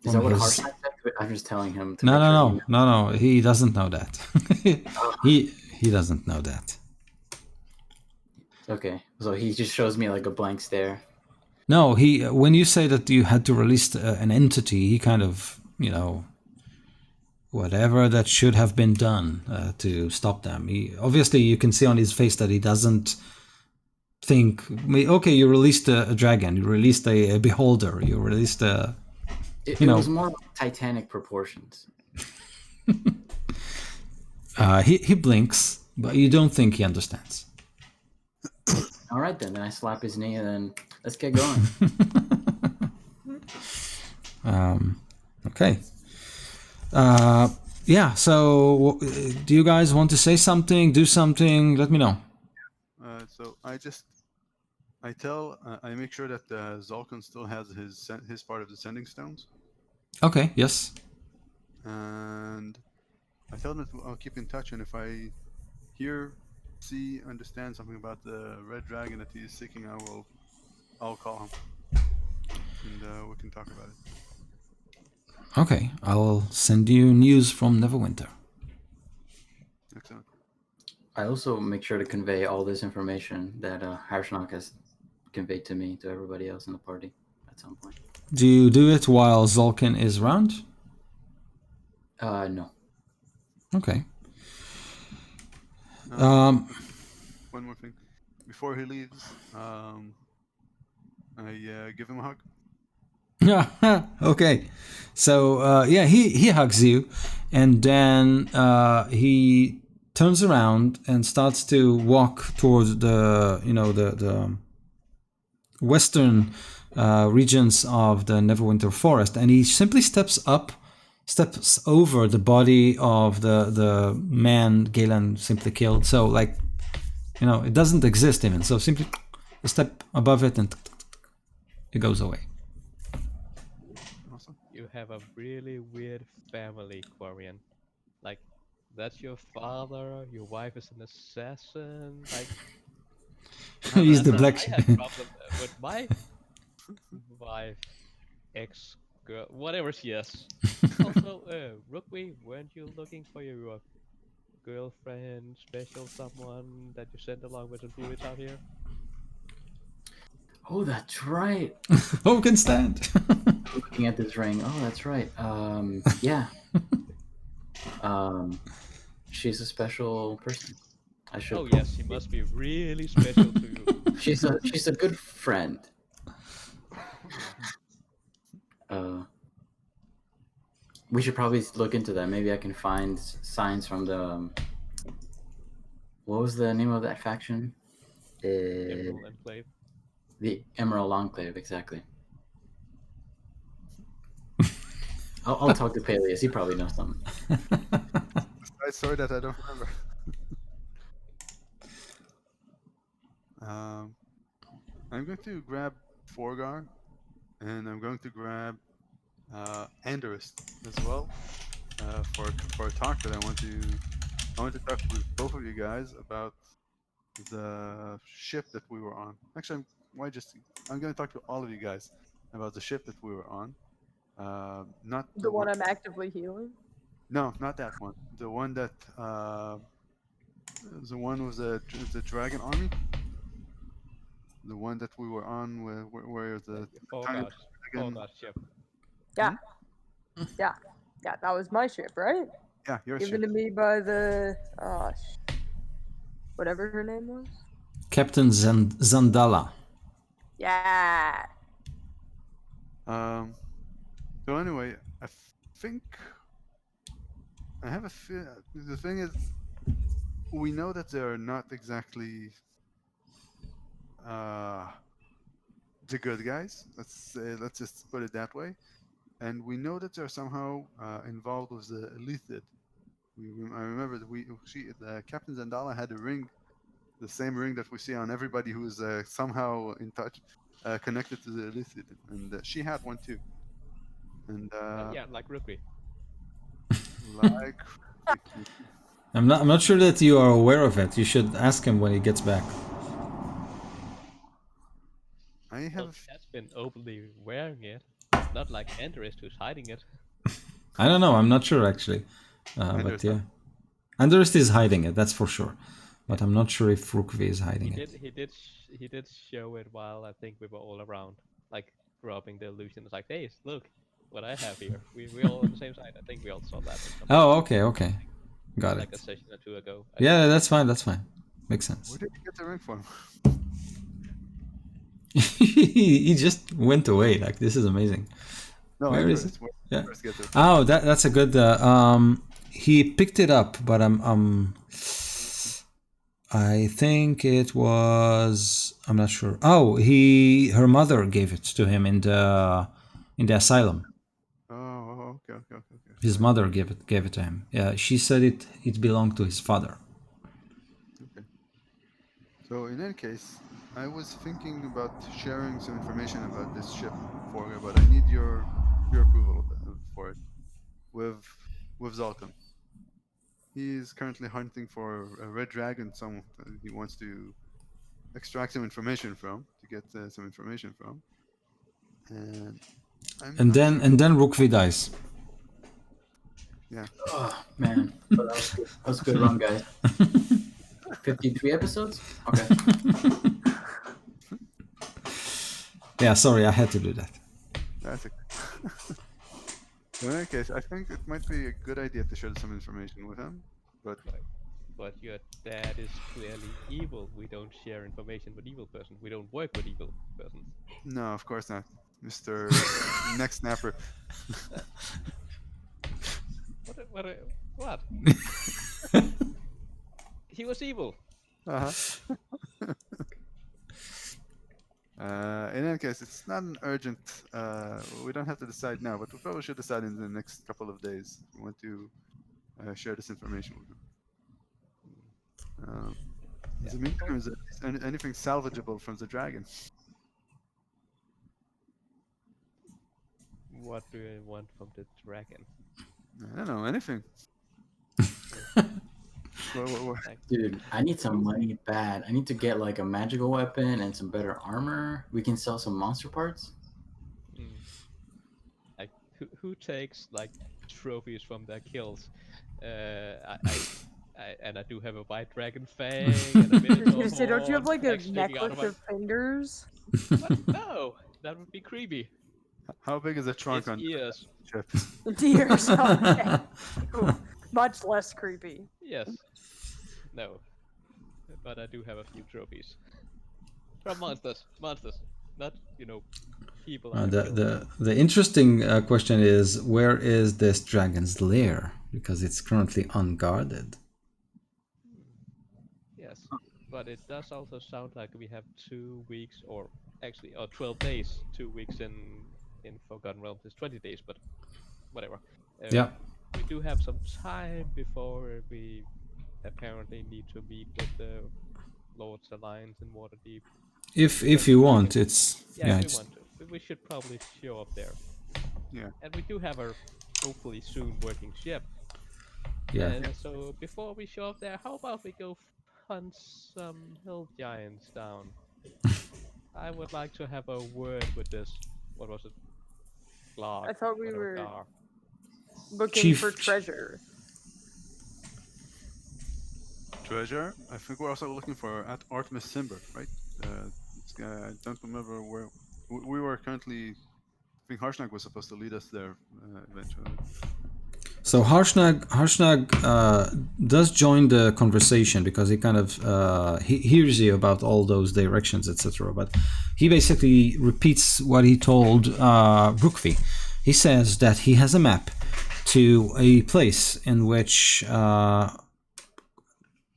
Is that what Harshnag said? I'm just telling him to No, make sure no, he no, knows. no, no. He doesn't know that. he doesn't know that. Okay, so he just shows me like a blank stare. No, he. When you say that you had to release an entity, he kind of, whatever that should have been done to stop them. He obviously, you can see on his face that he doesn't think. Okay, you released a dragon, you released a beholder, you released a. It was more like Titanic proportions. He blinks, but you don't think he understands. All right, then I slap his knee and then let's get going. Okay. Yeah, so do you guys want to say something, do something? Let me know. So I make sure that Zolkin still has his part of the sending stones, Okay, yes. and I tell him that I'll keep in touch, and if I hear, see, understand something about the red dragon that he is seeking, I'll call him, and we can talk about it. Okay, I will send you news from Neverwinter. Excellent. I also make sure to convey all this information that Harshnag has conveyed to me to everybody else in the party at some point. Do you do it while Zolkin is around? No. Okay. One more thing, before he leaves, I give him a hug. Okay, so yeah, he hugs you, and then he turns around and starts to walk towards the the western regions of the Neverwinter Forest, and he simply steps over the body of the man Galen simply killed. So like, it doesn't exist even. So simply a step above it, and it goes away. You have a really weird family, Quarian. Like, that's your father, your wife is an assassin, like... He's the black... I had problem with my wife, ex-girl, whatever she is. Also, Rookwe, weren't you looking for your girlfriend, special someone that you sent along with the druids out here? Oh, that's right. Who can stand? Looking at this ring. Oh, that's right. Yeah. She's a special person. I should. Oh yes, she must be really special to you. She's a good friend. We should probably look into that. Maybe I can find signs from the. What was the name of that faction? Emerald Enclave. The Emerald Enclave, exactly. I'll talk to Peleus. He probably knows something. Sorry that I don't remember. I'm going to grab Forgar, and I'm going to grab Anderist as well. for a talk that I want to talk with both of you guys about the ship that we were on. Actually, I'm going to talk to all of you guys about the ship that we were on. Not The one I'm actively healing. No, not that one. The one that the one with the dragon army. The one that we were on, where the tiny dragon. Ship. Yeah. Yeah. Yeah, that was my ship, right? Yeah, your Given ship. to me by the whatever her name was. Captain Zandala. Yeah. So anyway, I think I have a feel. The thing is, we know that they're not exactly the good guys. Let's just put it that way. And we know that they're somehow involved with the Elithid. I remember that the Captain Zandala had a ring, the same ring that we see on everybody who is somehow in touch, connected to the Elithid, and she had one too. And Yeah, like Rookery. like I'm not sure that you are aware of it. You should ask him when he gets back. I Well, have that's been openly wearing it. It's not like Andrist who's hiding it. I don't know. I'm not sure actually. But Anders, yeah, Anderst is hiding it. That's for sure. But I'm not sure if Rukvi is hiding it. He did show it while I think we were all around, like dropping the illusion. It's like, hey, look what I have here. We all on the same side. I think we all saw that. Oh, okay. Got Like a it. session or two ago. Yeah, that's fine. Makes sense. where did you get the ring from? He just went away. Like, this is amazing. No, Where is Anders, where did Yeah. you first get it? Oh, that's a good. He picked it up, but I think it was. I'm not sure. Oh, her mother gave it to him in the asylum. Oh, okay. His mother gave it to him. Yeah, she said it belonged to his father. Okay. So in any case, I was thinking about sharing some information about this ship for you, but I need your approval for it with Zoltan. He is currently hunting for a red dragon. He wants to extract some information from to get some information from, and And then Rukvi dies. Yeah. Oh man, but that was a good run, guys. 53 episodes. Okay. Yeah, sorry, I had to do that. That's it. So in any case, I think it might be a good idea to share some information with him, but But your dad is clearly evil. We don't share information with evil persons. We don't work with evil persons. no, of course not, Mr. Neck Snapper. What? He was evil. Uh-huh. In any case, it's not an urgent. We don't have to decide now, but we probably should decide in the next couple of days. We want to share this information with him. In the meantime, is there anything salvageable from the dragon? What do I want from the dragon? I don't know, anything. Dude, I need some money bad. I need to get like a magical weapon and some better armor. We can sell some monster parts. Like, who takes like trophies from their kills? I do have a white dragon fang. And a minotaur So don't you have horn like a sticking out necklace my- of fingers? What? No, that would be creepy. How big is the trunk It's on ears. the ship? Deers. Okay. Ooh, much less creepy. Yes. No. But I do have a few trophies. From monsters. Not, people. I killed. The interesting question is, where is this dragon's lair? Because it's currently unguarded. Yes. But it does also sound like we have 2 weeks, or 12 days. 2 weeks in Forgotten Realms is 20 days, but whatever. Yeah. We do have some time before we apparently need to meet with the Lord's Alliance in Waterdeep. If you want, it's Yeah, if it's we want to. We should probably show up there. Yeah. And we do have a hopefully soon working ship. Yeah. So before we show up there, how about we go hunt some hill giants down? I would like to have a word with this. What was it? Glarg. I thought we whatever were Glarg. looking Chief- for treasure. Treasure. I think we're also looking for at Artemis Simber, right? I don't remember where we were currently. I think Harshnag was supposed to lead us there eventually. So Harshnag does join the conversation because he kind of he hears you about all those directions, etc. But he basically repeats what he told Brookvi. He says that he has a map to a place in which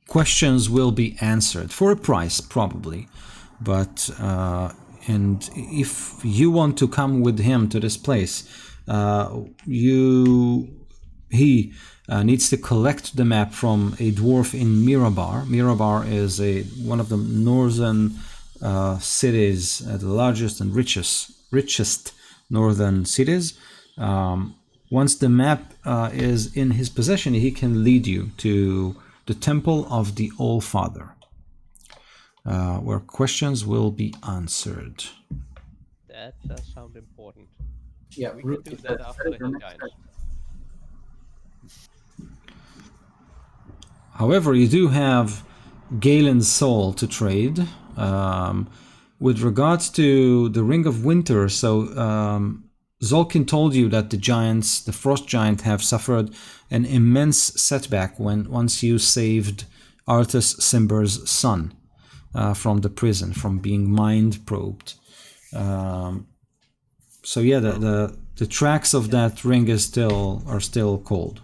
questions will be answered for a price, probably. But and if you want to come with him to this place, he needs to collect the map from a dwarf in Mirabar. Mirabar is one of the northern cities, the largest and richest northern cities. Once the map is in his possession, he can lead you to the Temple of the All-Father, where questions will be answered. That does sound important. Yeah, We can do that after the hill giants. However, you do have Galen's soul to trade. With regards to the Ring of Winter, so Zolkin told you that the Frost Giant, have suffered an immense setback once you saved Artus Simber's son from the prison, from being mind probed. So yeah, the tracks of that ring are still cold.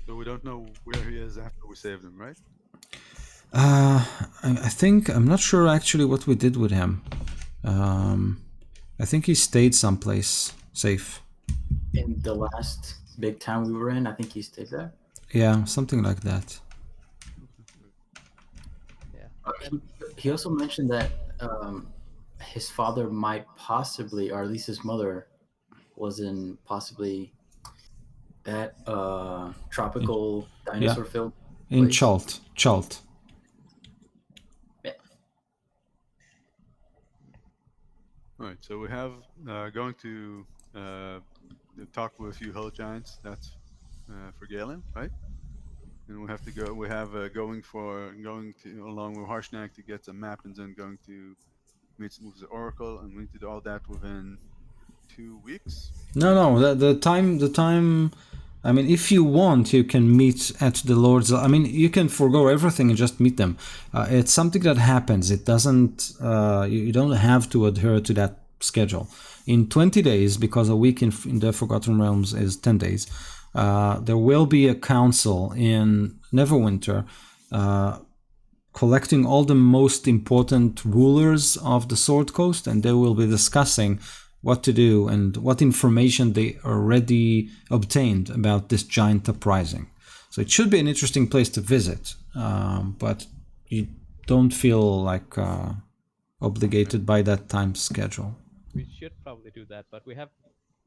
So we don't know where he is after we saved him, right? I think I'm not sure actually what we did with him. I think he stayed someplace safe. In the last big town we were in, I think he stayed there. Yeah, something like that. Yeah. He also mentioned that his father might possibly, or at least his mother, was in possibly that tropical dinosaur-filled In place. Chult. All right. So we have going to talk with a few hill giants. That's for Galen, right? And we have to go. We have going to along with Harshnag to get a map, and then going to meet with the Oracle, and we need to do all that within 2 weeks. No, the time. I mean, if you want, you can meet at the Lord's. I mean, you can forego everything and just meet them. It's something that happens. It doesn't. You don't have to adhere to that schedule. In 20 days, because a week in the Forgotten Realms is 10 days, there will be a council in Neverwinter, collecting all the most important rulers of the Sword Coast, and they will be discussing what to do and what information they already obtained about this giant uprising. So it should be an interesting place to visit, but you don't feel like obligated by that time schedule. We should probably do that, but we have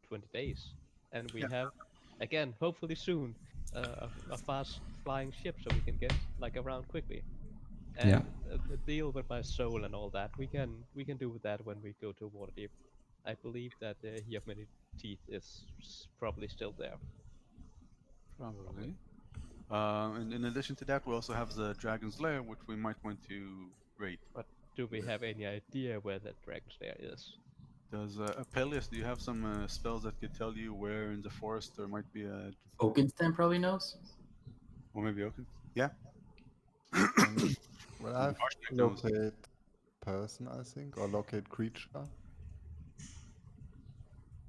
20 days, and we have, again, hopefully soon, a fast flying ship so we can get around quickly. And Yeah. the deal with my soul and all that, we can do with that when we go to Waterdeep. I believe that the He of Many Teeth is probably still there. Probably. And in addition to that, we also have the Dragon's Lair, which we might want to raid. But do we have any idea where that Dragon's Lair is? Does Apelius, do you have some spells that could tell you where in the forest there might be a, Oakenstan probably knows. or maybe Oaken? Yeah. Well, I've Harshnag knows. locate person, I think, or locate creature.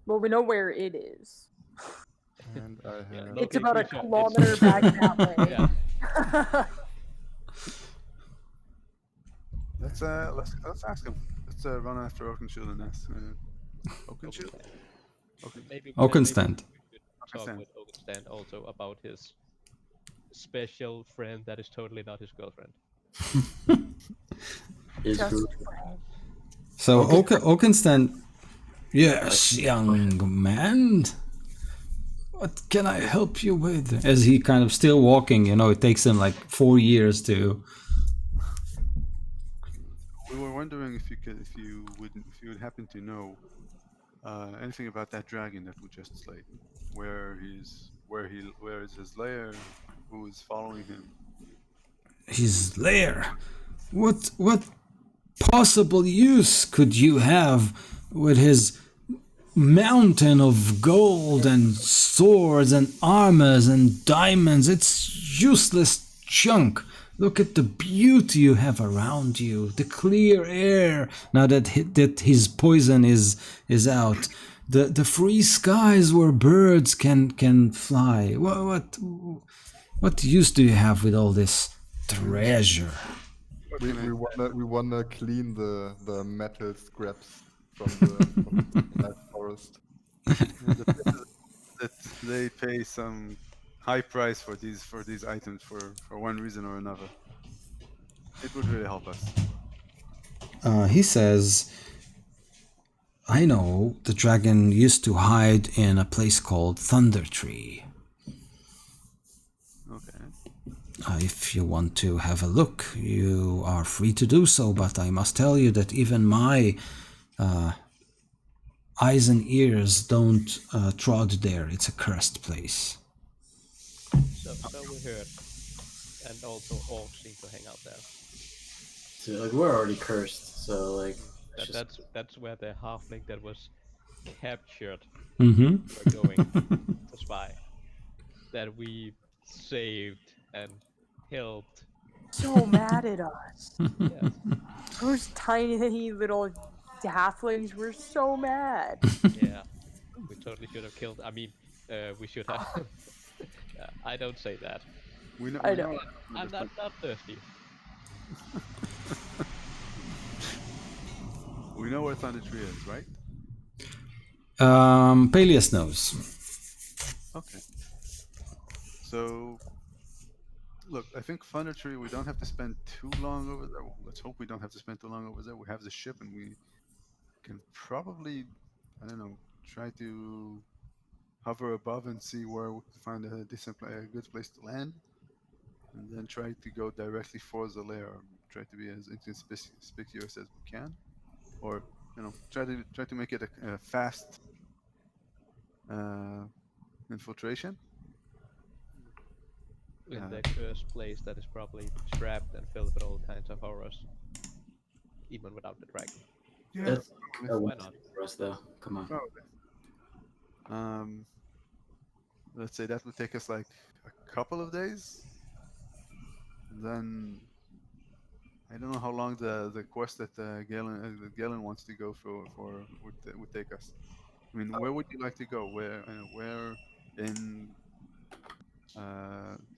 Well, we know where it is. And I have. Locate It's about a creature. kilometer back that way. Yeah. Let's ask him. Let's run after Oakenshield and ask. Oakenshield? Maybe Oakenstand. we should talk Oakenstand. with Oakenstand also about his special friend that is totally not his girlfriend. Is Just Guru- So Oakenstand, yes, young man. What can I help you with? As he kind of still walking, you know, it takes him like 4 years to. We were wondering if you would happen to know anything about that dragon that we just slayed. Where is his lair? Who is following him? His lair. What possible use could you have with his mountain of gold and swords and armors and diamonds? It's useless junk. Look at the beauty you have around you, the clear air. Now that his poison is out, the free skies where birds can fly. What use do you have with all this treasure? We wanna clean the metal scraps from the night forest. That they pay some high price for these items for one reason or another. It would really help us. He says, I know the dragon used to hide in a place called Thunder Tree. Okay. If you want to have a look, you are free to do so, but I must tell you that even my eyes and ears don't trod there. It's a cursed place. So we heard. And also orcs seem to hang out there. So like we're already cursed, so like That's where the halfling that was captured Mm-hmm. were going to spy. That we saved and helped. So mad at us. Yes. Those tiny little halflings were so mad. Yeah. We totally should have killed. I mean, we should have. I don't say that. We know. I we know. I'm not thirsty. We know where Thunder Tree is, right? Peleus knows. Okay. So, look, I think Thunder Tree, we don't have to spend too long over there. Let's hope we don't have to spend too long over there. We have the ship and we can probably, I don't know, try to hover above and see where we can find a good place to land. And then try to go directly for the lair. Try to be as inconspicuous as we can. Or, you know, try to make it a fast infiltration. In the cursed place that is probably trapped and filled with all kinds of horrors. Even without the dragon. Yeah. that's Why not? for us though. Come on. Probably. Let's say that would take us like a couple of days. Then I don't know how long the quest that Galen wants to go for would take us. I mean, where would you like to go? Where in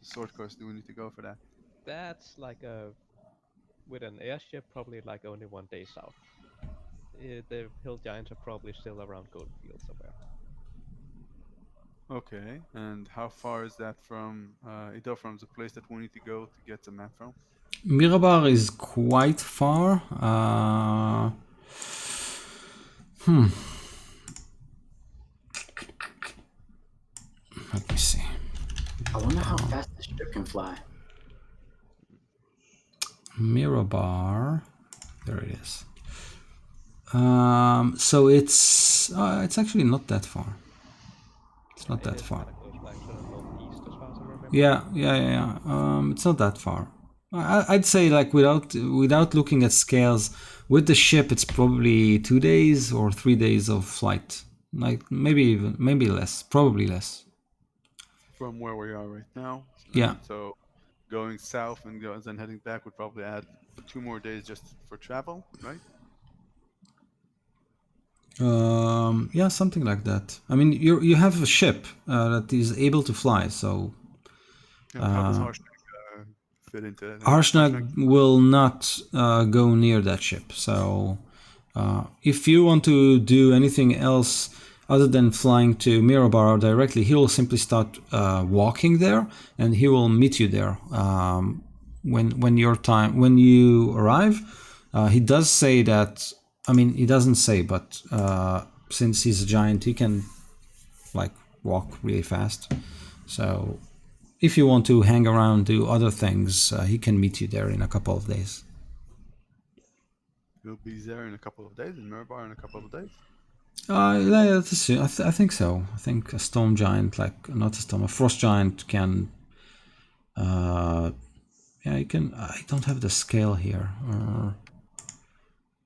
Sword Coast do we need to go for that? That's like with an airship, probably like only 1 day south. The hill giants are probably still around Goldfield somewhere. Okay, and how far is that from from the place that we need to go to get the map from? Mirabar is quite far. Let me see. I wonder how fast this ship can fly. Mirabar. There it is. So it's actually not that far. It's not that far. Kinda goes like to the northeast as far as I remember. Yeah. It's not that far. I'd say like without looking at scales, with the ship it's probably 2 days or 3 days of flight. Like maybe less, probably less. From where we are right now. Yeah. So going south and then heading back would probably add 2 more days just for travel, right? Yeah, something like that. I mean, you have a ship that is able to fly, so And how does Harshnag fit into that? Harshnag will not go near that ship. So if you want to do anything else other than flying to Mirabar directly, he will simply start walking there, and he will meet you there when you arrive. He does say that. I mean, he doesn't say, but since he's a giant, he can like walk really fast. So if you want to hang around, do other things, he can meet you there in a couple of days. You'll be there in a couple of days, in Mirabar in a couple of days. Yeah, I think so. I think a storm giant, like not a storm, a frost giant can. Yeah, you can. I don't have the scale here.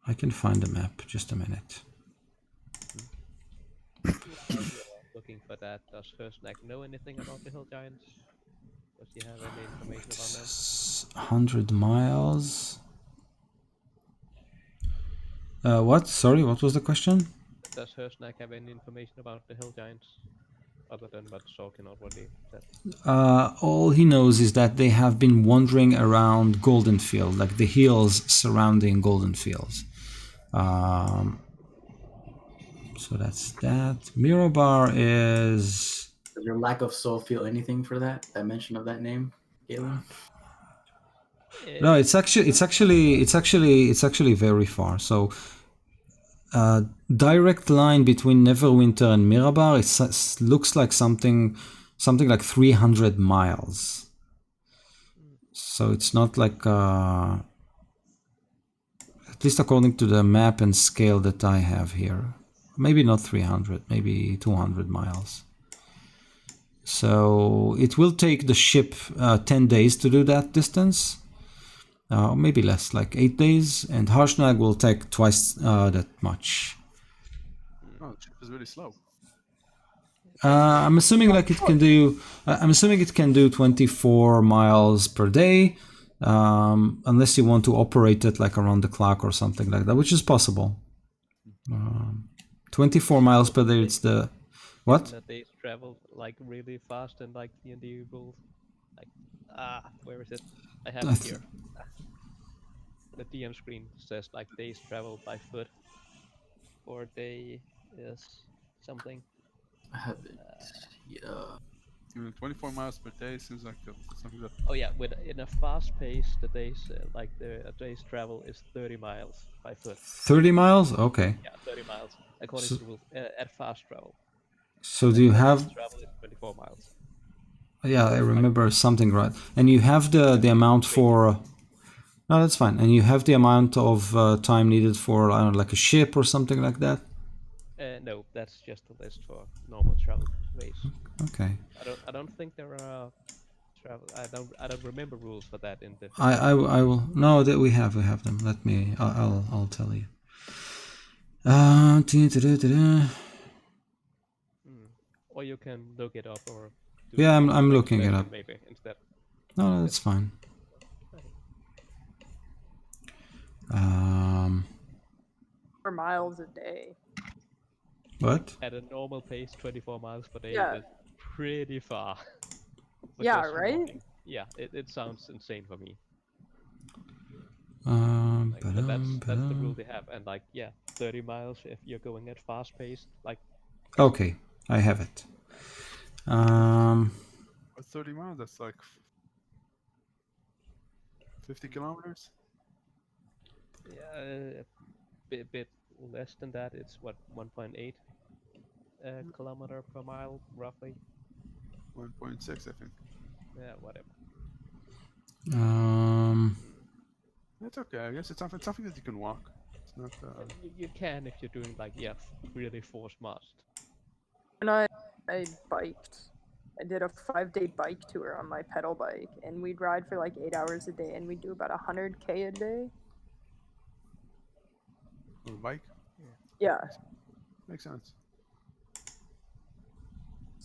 I can find the map. Just a minute. Looking for that, does Hersnack know anything about the hill giants? Does he have any information about them? 100 miles. What? Sorry, what was the question? Does Hersnack have any information about the hill giants? Other than what Sorkin already said. All he knows is that they have been wandering around Goldenfield, like the hills surrounding Goldenfields. So that's that. Mirabar is. Does your lack of soul feel anything for that mention of that name, Galen? No, it's actually very far. So, direct line between Neverwinter and Mirabar, it looks like something like 300 miles. So it's not like, at least according to the map and scale that I have here, maybe not 300, maybe 200 miles. So it will take the ship 10 days to do that distance. Maybe less, like 8 days, and Harshnag will take twice that much. Oh, the ship is really slow. I'm assuming like it can do. I'm assuming it can do 24 miles per day, unless you want to operate it like around the clock or something like that, which is possible. 24 miles per day. It's the what? That they travel like really fast and like D&D rules. Like where is it? I have it here. The DM screen says like days travel by foot, or a day is something. I have it. Yeah. 24 miles per day seems like something that. Oh yeah, in a fast pace, the days a day's travel is 30 miles by foot. 30 miles? Okay. Yeah, 30 miles according to rules at fast travel. So do you have? Fast travel is 24 miles. Yeah, I remember something right. And you have the amount for. No, that's fine. And you have the amount of time needed for, I don't know, like a ship or something like that? No, that's just a list for normal travel ways. Okay. I don't think there are travel. I don't remember rules for that in the. I will. No, that we have them. Let me. I'll tell you. Or you can look it up or. Yeah, I'm looking it up. Maybe instead. No, that's fine. For miles a day. What? At a normal pace, 24 miles per day Yeah. is pretty far. for Yeah, just right? walking. Yeah, it sounds insane for me. Like, but that's the rule they have, and like 30 miles if you're going at fast pace. Like. Okay, I have it. 30 miles, that's like 50 kilometers? Yeah, a bit less than that. It's what 1.8 kilometer per mile, roughly. 1.6, I think. Yeah, whatever. That's okay. I guess it's something that you can walk. It's not. You can if you're doing like really forced must. And I biked. I did a 5-day bike tour on my pedal bike, and we'd ride for like 8 hours a day, and we'd do about 100K a day. On a bike? Yeah, Makes sense.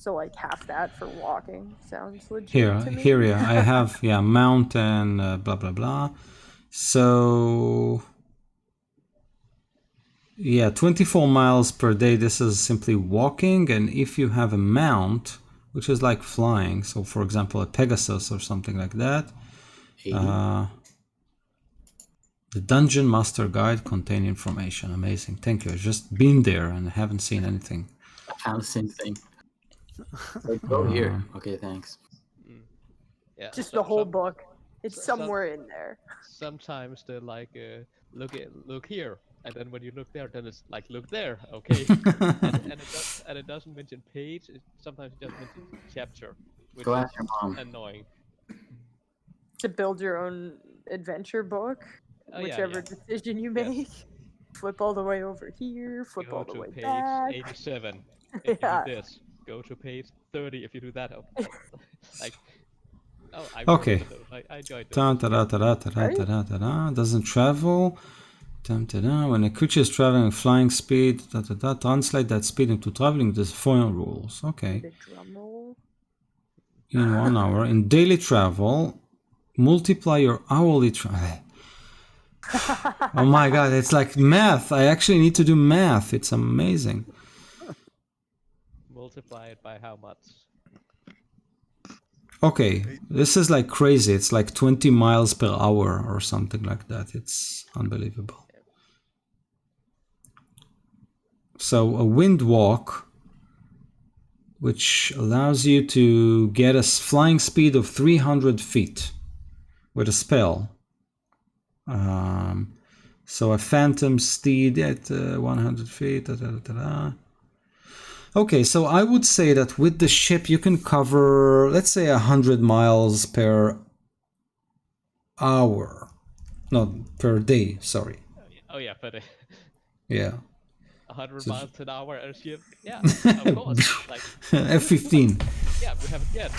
so like half that for walking sounds legit to me. Here, I have mountain, blah blah blah. So 24 miles per day. This is simply walking, and if you have a mount, which is like flying, so for example a Pegasus or something like that, the Dungeon Master Guide contain information. Amazing, thank you. I've just been there and haven't seen anything. I found the same thing. Like, go here. Okay, thanks. Yeah. Just the whole book. It's somewhere in there. Sometimes they're like, look here, and then when you look there, then it's like, look there. Okay. and and it doesn't mention page. Sometimes it just mentions chapter, which Go is ask your mom. annoying. To build your own adventure book, Oh, yeah, whichever yeah. decision you Yes. make. Flip all the way over here, flip Go all the to way page back. 87 if Yeah. you do this. Go to page 30 if you do that. Oh, like, oh, I Okay. worked with those. I enjoyed those. Ta ta ta ta ta Right? ta ta ta. Doesn't travel. Dun, da, da. When a creature is traveling at flying speed, da, da, da, translate that speed into traveling. There's foreign rules. Okay. The drum roll. In 1 hour. In daily travel, multiply your hourly travel. Oh my god, it's like math. I actually need to do math. It's amazing. Multiply it by how much? Okay, this is like crazy. It's like 20 miles per hour or something like that. It's unbelievable. So a wind walk, which allows you to get a flying speed of 300 feet with a spell. So a phantom steed at 100 feet. Da, da, da, da. Okay, so I would say that with the ship you can cover, let's say, 100 miles per hour. No, per day, sorry. Oh yeah, but Yeah. 100 So- miles an hour and a ship. Yeah, of course. Like, F-15. yeah, we haven't yet.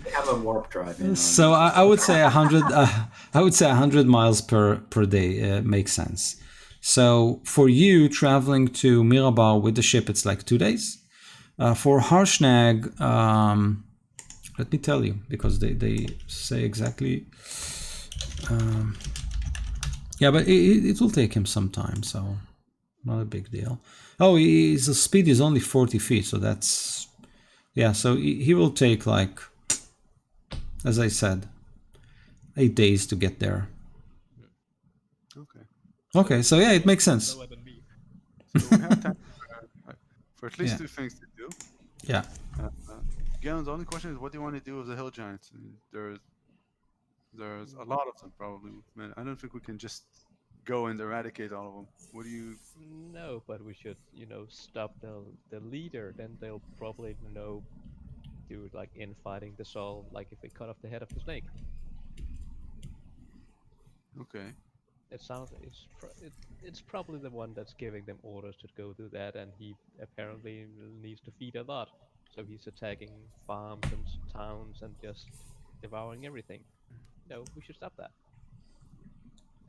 They have a warp drive. In on So I would say 100. I would say 100 miles per day makes sense. So for you traveling to Mirabar with the ship, it's like 2 days. For Harshnag, let me tell you, because they say exactly. Yeah, but it will take him some time, so not a big deal. Oh, his speed is only 40 feet, so that's, yeah. So he will take, like, as I said, 8 days to get there. Okay. Okay, so yeah, it makes sense. Slower than me. So we have time for at least Yeah. 2 things to do. Yeah. Galen, the only question is, what do you want to do with the hill giants? I mean, there's a lot of them, probably. Man, I don't think we can just go and eradicate all of them. What do you? No, but we should, stop the leader. Then they'll probably, do like infighting the soul, like if we cut off the head of the snake. Okay. It's probably the one that's giving them orders to go do that, and he apparently needs to feed a lot, so he's attacking farms and towns and just devouring everything. No, we should stop that.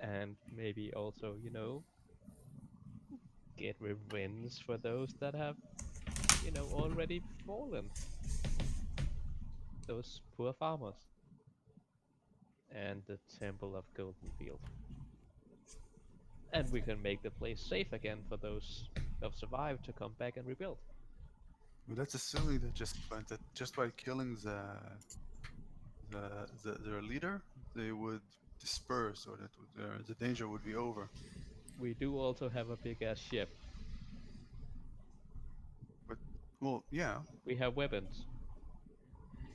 And maybe also, get revenge for those that have, already fallen. Those poor farmers. And the Temple of Golden Field. And we can make the place safe again for those who have survived to come back and rebuild. Well, that's assuming that just by killing their leader, they would disperse, or that the danger would be over. We do also have a big ass ship. Well, yeah, We have weapons.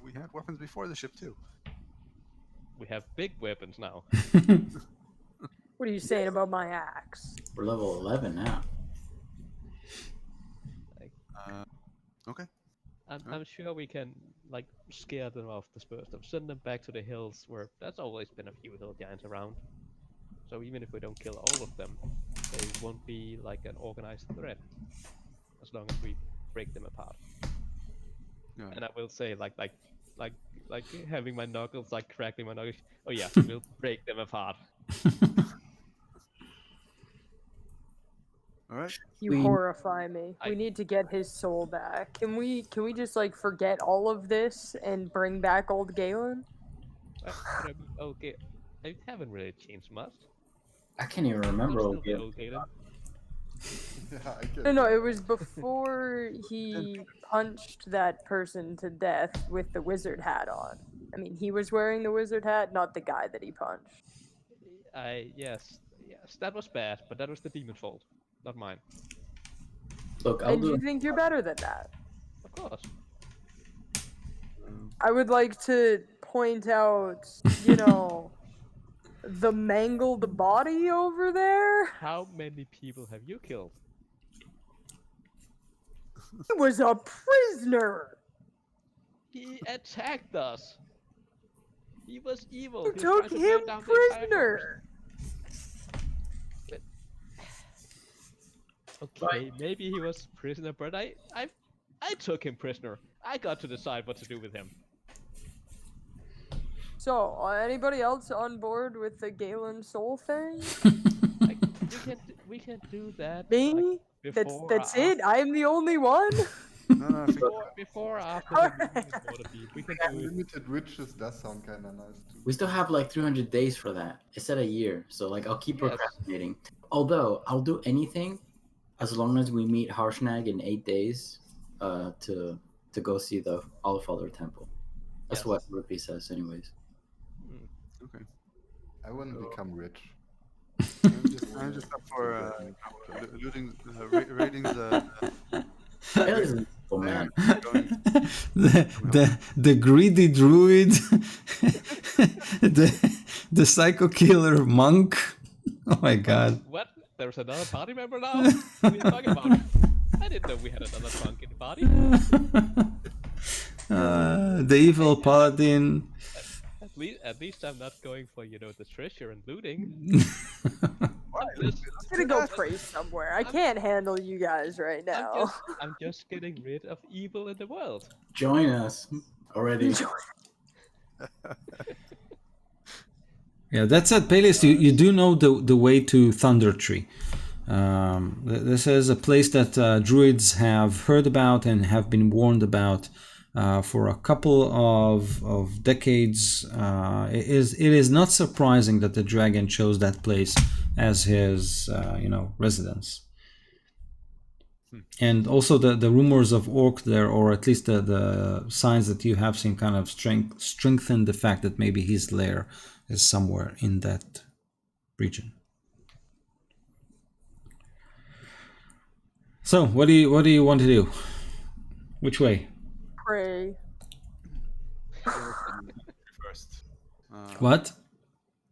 we had weapons before the ship too. We have big weapons now. What are you saying about my axe? We're level 11 now. Okay. I'm sure we can scare them off, disperse them, send them back to the hills where there's always been a few hill giants around. So even if we don't kill all of them, they won't be like an organized threat as long as we break them apart. Yeah. And I will say, like having my knuckles, cracking my knuckles. Oh yeah, we'll break them apart. All right. You We- horrify me. I- We need to get his soul back. Can we just forget all of this and bring back old Galen? But I mean, okay, I haven't really changed much. I can't even remember. I'm Old still the Galen. old Galen. Yeah, I get No, that. it was before he punched that person to death with the wizard hat on. I mean, he was wearing the wizard hat, not the guy that he punched. Yes, that was bad, but that was the demon's fault, not mine. Look, I'll And do. you think you're better than that? Of course. I would like to point out, the mangled body over there. How many people have you killed? He was a prisoner. He attacked us. He was evil. You He was took trying to burn him down the entire forest. prisoner. Okay, maybe he was prisoner, but I took him prisoner. I got to decide what to do with him. So, anybody else on board with the Galen Soul thing? Like, we can do that. Me? Like, That's before that's or it. I'm the only one. No, I think Before or after Alright. the meeting with Waterdeep, we can do it. Unlimited riches does sound kind of nice too. We still have like 300 days for that. It said a year, so like I'll keep Yes. procrastinating. Although I'll do anything as long as we meet Harshnag in 8 days to go see the Allfather Temple. That's Yes. what Ruby says, anyways. okay. I want to become rich. I'm just up for looting, raiding the. Oh man. Going, The greedy druid, the psycho killer monk. Oh my god. What? There's another party member now? What are you talking about? I didn't know we had another monk in the party. The evil paladin. At least I'm not going for the treasure and looting. why? I'm just, I'm gonna go pray somewhere. I can't handle you guys right now. I'm just getting rid of evil in the world. Join us already. Yeah, that's it, Peleus. You do know the way to Thunder Tree. This is a place that druids have heard about and have been warned about for a couple of decades. It is not surprising that the dragon chose that place as his residence. And also the rumors of orc there, or at least the signs that you have seen, kind of strengthen the fact that maybe his lair is somewhere in that region. So what do you want to do? Which way? Pray. First. What?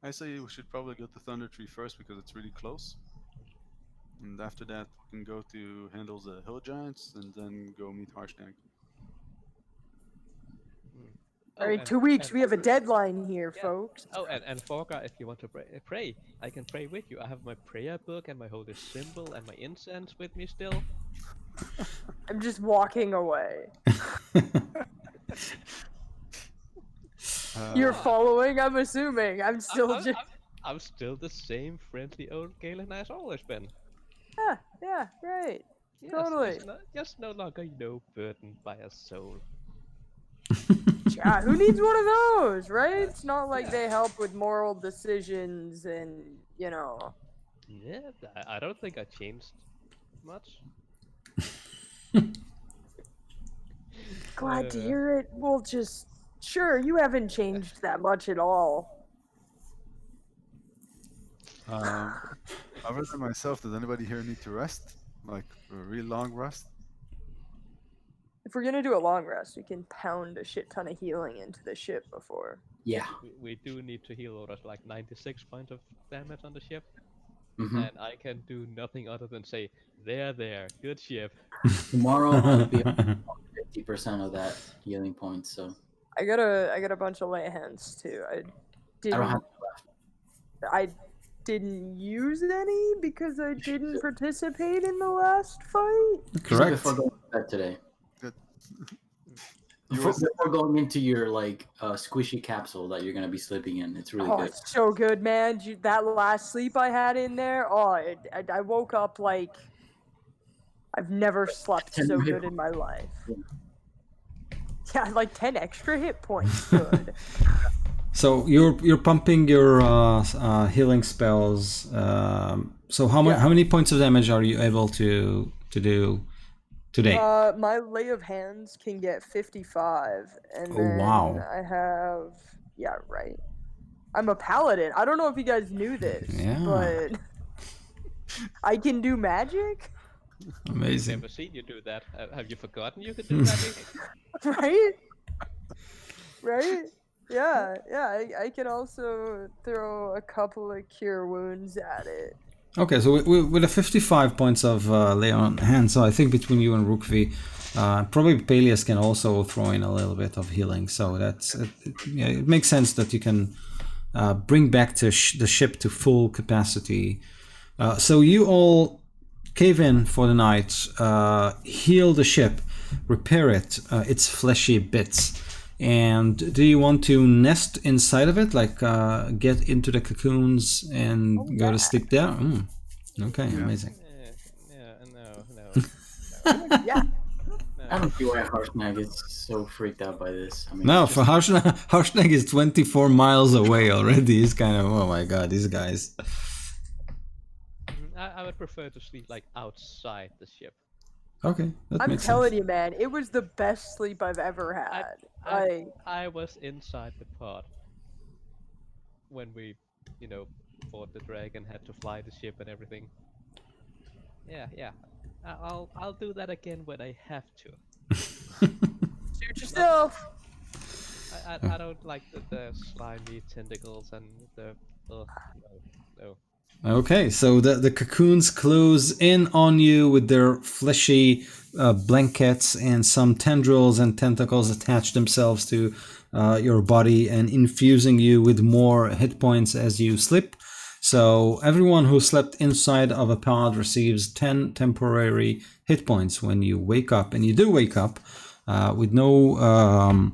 I say we should probably go to Thunder Tree first because it's really close. And after that, we can go to handle the hill giants and then go meet Harshnag. Alright, 2 weeks. We have a deadline here, folks. Oh, and Forga, if you want to pray, I can pray with you. I have my prayer book and my holy symbol and my incense with me still. I'm just walking away. You're following, I'm assuming. I'm still just. I'm still the same friendly old Galen as always been. Yeah, right. Yes, Totally. Just no longer, burdened by a soul. Yeah, who needs one of those, right? It's not like they help with moral decisions and, Yeah, I don't think I changed much. Glad to hear it. We'll just. Sure, you haven't changed that much at all. Other than myself, does anybody here need to rest? Like a really long rest? If we're gonna do a long rest, we can pound a shit ton of healing into the ship before. Yeah. We do need to heal orders like 96 points of damage on the ship. Mhm. And I can do nothing other than say, there, good ship. Tomorrow I'll be 50% of that healing point, so I got a bunch of lay hands too. I don't have I didn't use any because I didn't participate in the last fight. Correct. Before going to bed today. Good. Before going into your squishy capsule that you're gonna be sleeping in, it's really Oh, good. it's so good, man. That last sleep I had in there, I woke up like I've never slept 10 so hit good in my life. Yeah. Yeah, like 10 extra hit points. Good. So you're pumping your healing spells. So how many points of damage are you able to do today? My lay of hands can get 55, and Oh, then wow. I have right. I'm a paladin. I don't know if you guys knew this, Yeah. but I can do magic, I've Amazing. never seen you do that. Have you forgotten you could do that? right? Right? Yeah. I can also throw a couple of cure wounds at it. Okay, so with a 55 points of lay on hand, so I think between you and Rookvi, probably Peleus can also throw in a little bit of healing. So that's yeah, it makes sense that you can bring back the ship to full capacity. So you all cave in for the night, heal the ship, repair it, its fleshy bits. And do you want to nest inside of it, like get into the cocoons and go to sleep there? Okay, amazing. No. Yeah. I don't see why Harshnag is so freaked out by this. I mean, No, it's for Harshnag is 24 miles away already. He's kind of, oh my god, these guys. I would prefer to sleep like outside the ship. Okay, that I'm makes telling sense. you, man, it was the best sleep I've ever had. I was inside the pod when we, fought the dragon, had to fly the ship and everything. Yeah. I'll do that again when I have to. Suit yourself. I don't like the slimy tentacles and the no. Okay, so the cocoons close in on you with their fleshy blankets, and some tendrils and tentacles attach themselves to your body and infusing you with more hit points as you sleep. So everyone who slept inside of a pod receives 10 temporary hit points when you wake up, and you do wake up with no,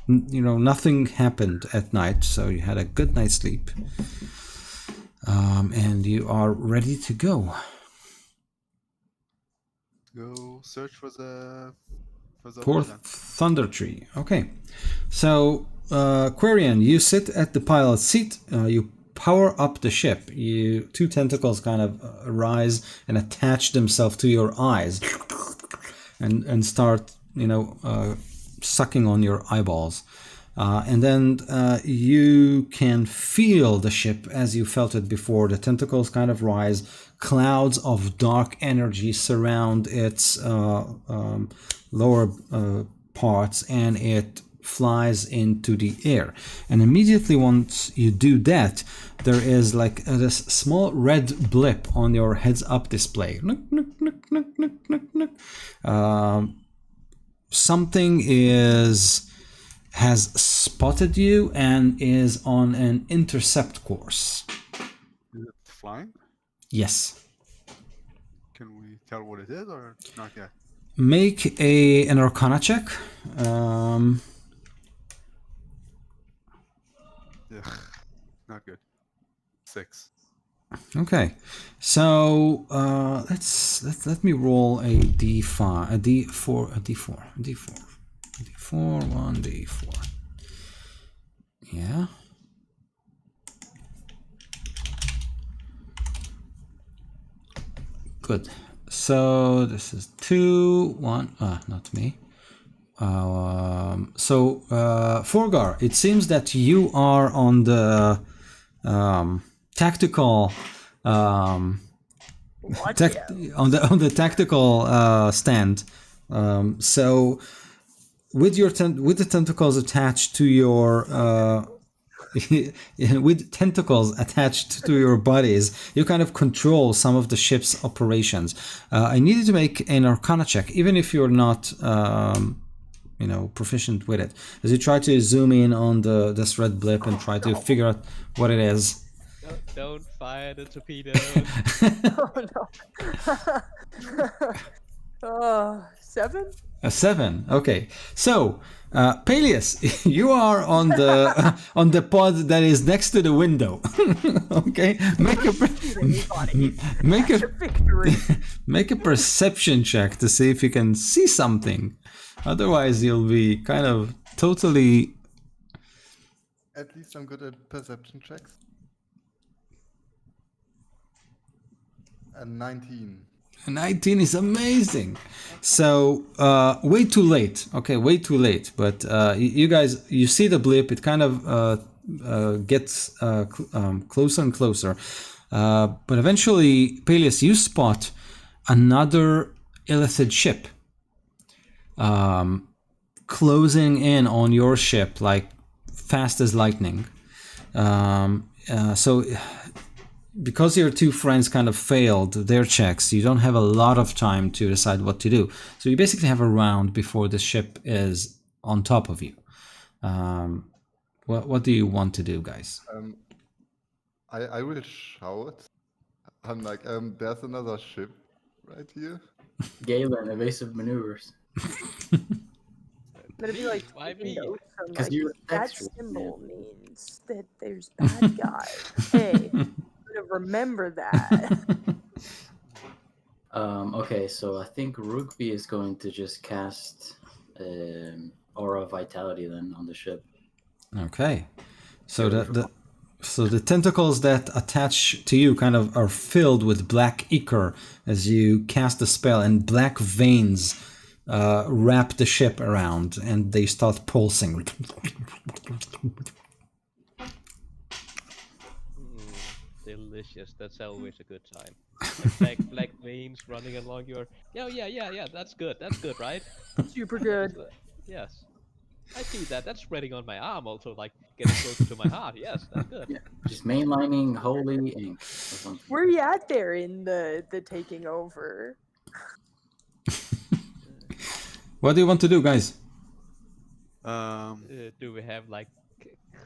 nothing happened at night, so you had a good night's sleep. And you are ready to go. Go search for the Poor other then. Thunder Tree. Okay. So, Quarian, you sit at the pilot's seat. You power up the ship. Two tentacles kind of arise and attach themselves to your eyes and start, sucking on your eyeballs. And then you can feel the ship as you felt it before. The tentacles kind of rise. Clouds of dark energy surround its lower parts, and it flies into the air. And immediately once you do that, there is like this small red blip on your heads-up display. Something has spotted you and is on an intercept course. Is it flying? Yes. Can we tell what it is or not yet? Make an Arcana check. Ugh, not good. 6. Okay, so let me roll a d5, a d4, a d4, a d4, a d4, 1d4. Yeah. Good. So this is 2, 1. Not me. Forgar, it seems that you are on the tactical on the tactical stand. So with the tentacles attached to your with tentacles attached to your bodies, you kind of control some of the ship's operations. I needed to make an Arcana check, even if you're not proficient with it, as you try to zoom in on this red blip and try to figure out what it is. Don't fire the torpedo. Oh no. 7? A 7. Okay. So, Peleus, you are on the on the pod that is next to the window. Okay. Make a perception check to see if you can see something. Otherwise, you'll be kind of totally. At least I'm good at perception checks. And 19. 19 is amazing. So way too late. Okay, way too late. But you guys, you see the blip. It kind of gets closer and closer. But eventually, Peleus, you spot another Illithid ship closing in on your ship like fast as lightning. So because your two friends kind of failed their checks, you don't have a lot of time to decide what to do. So you basically have a round before the ship is on top of you. What do you want to do, guys? I will shout. I'm like, there's another ship right here. Galen, evasive maneuvers. I'm gonna be like, Why taking me? notes on, 'Cause like, you're that extra, symbol means that there's bad guys. Hey, I'm gonna remember that. Okay, so I think Rookby is going to just cast Aura of Vitality then on the ship. Okay, so the tentacles that attach to you kind of are filled with black ichor as you cast the spell, and black veins wrap the ship around, and they start pulsing. Delicious. That's always a good time. Like black veins running along your. Yeah. That's good. That's good, right? Super good. Yes. I see that. That's spreading on my arm, also like getting closer to my heart. Yes, that's good. Yeah, just mainlining Holy Ink or something. Where are you at there in the taking over? What do you want to do, guys? Do we have like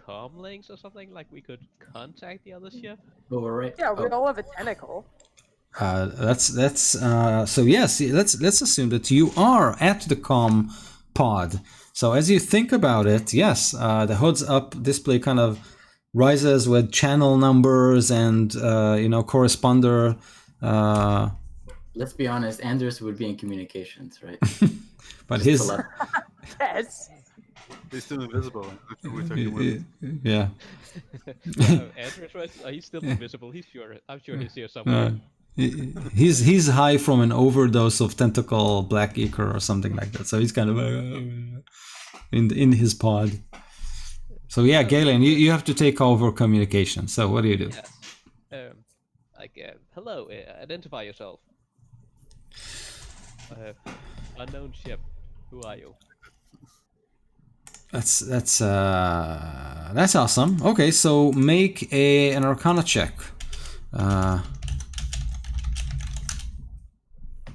comm links or something? Like we could contact the other ship? Oh, we're right. Yeah, we oh, all have a tentacle. So yes, let's assume that you are at the comm pod. So as you think about it, yes, the heads up display kind of rises with channel numbers and corresponder. let's be honest, Anders would be in communications, right? But Just his tele- Yes. He's still invisible. That's what we're talking about. yeah. Andrew, are you still invisible? I'm sure he's here somewhere. He's high from an overdose of tentacle black ichor or something like that. So he's kind of in his pod. So yeah, Galen, you have to take over communication. So what do you do? Yes. Hello, identify yourself. Unknown ship. Who are you? That's awesome. Okay, so make an Arcana check.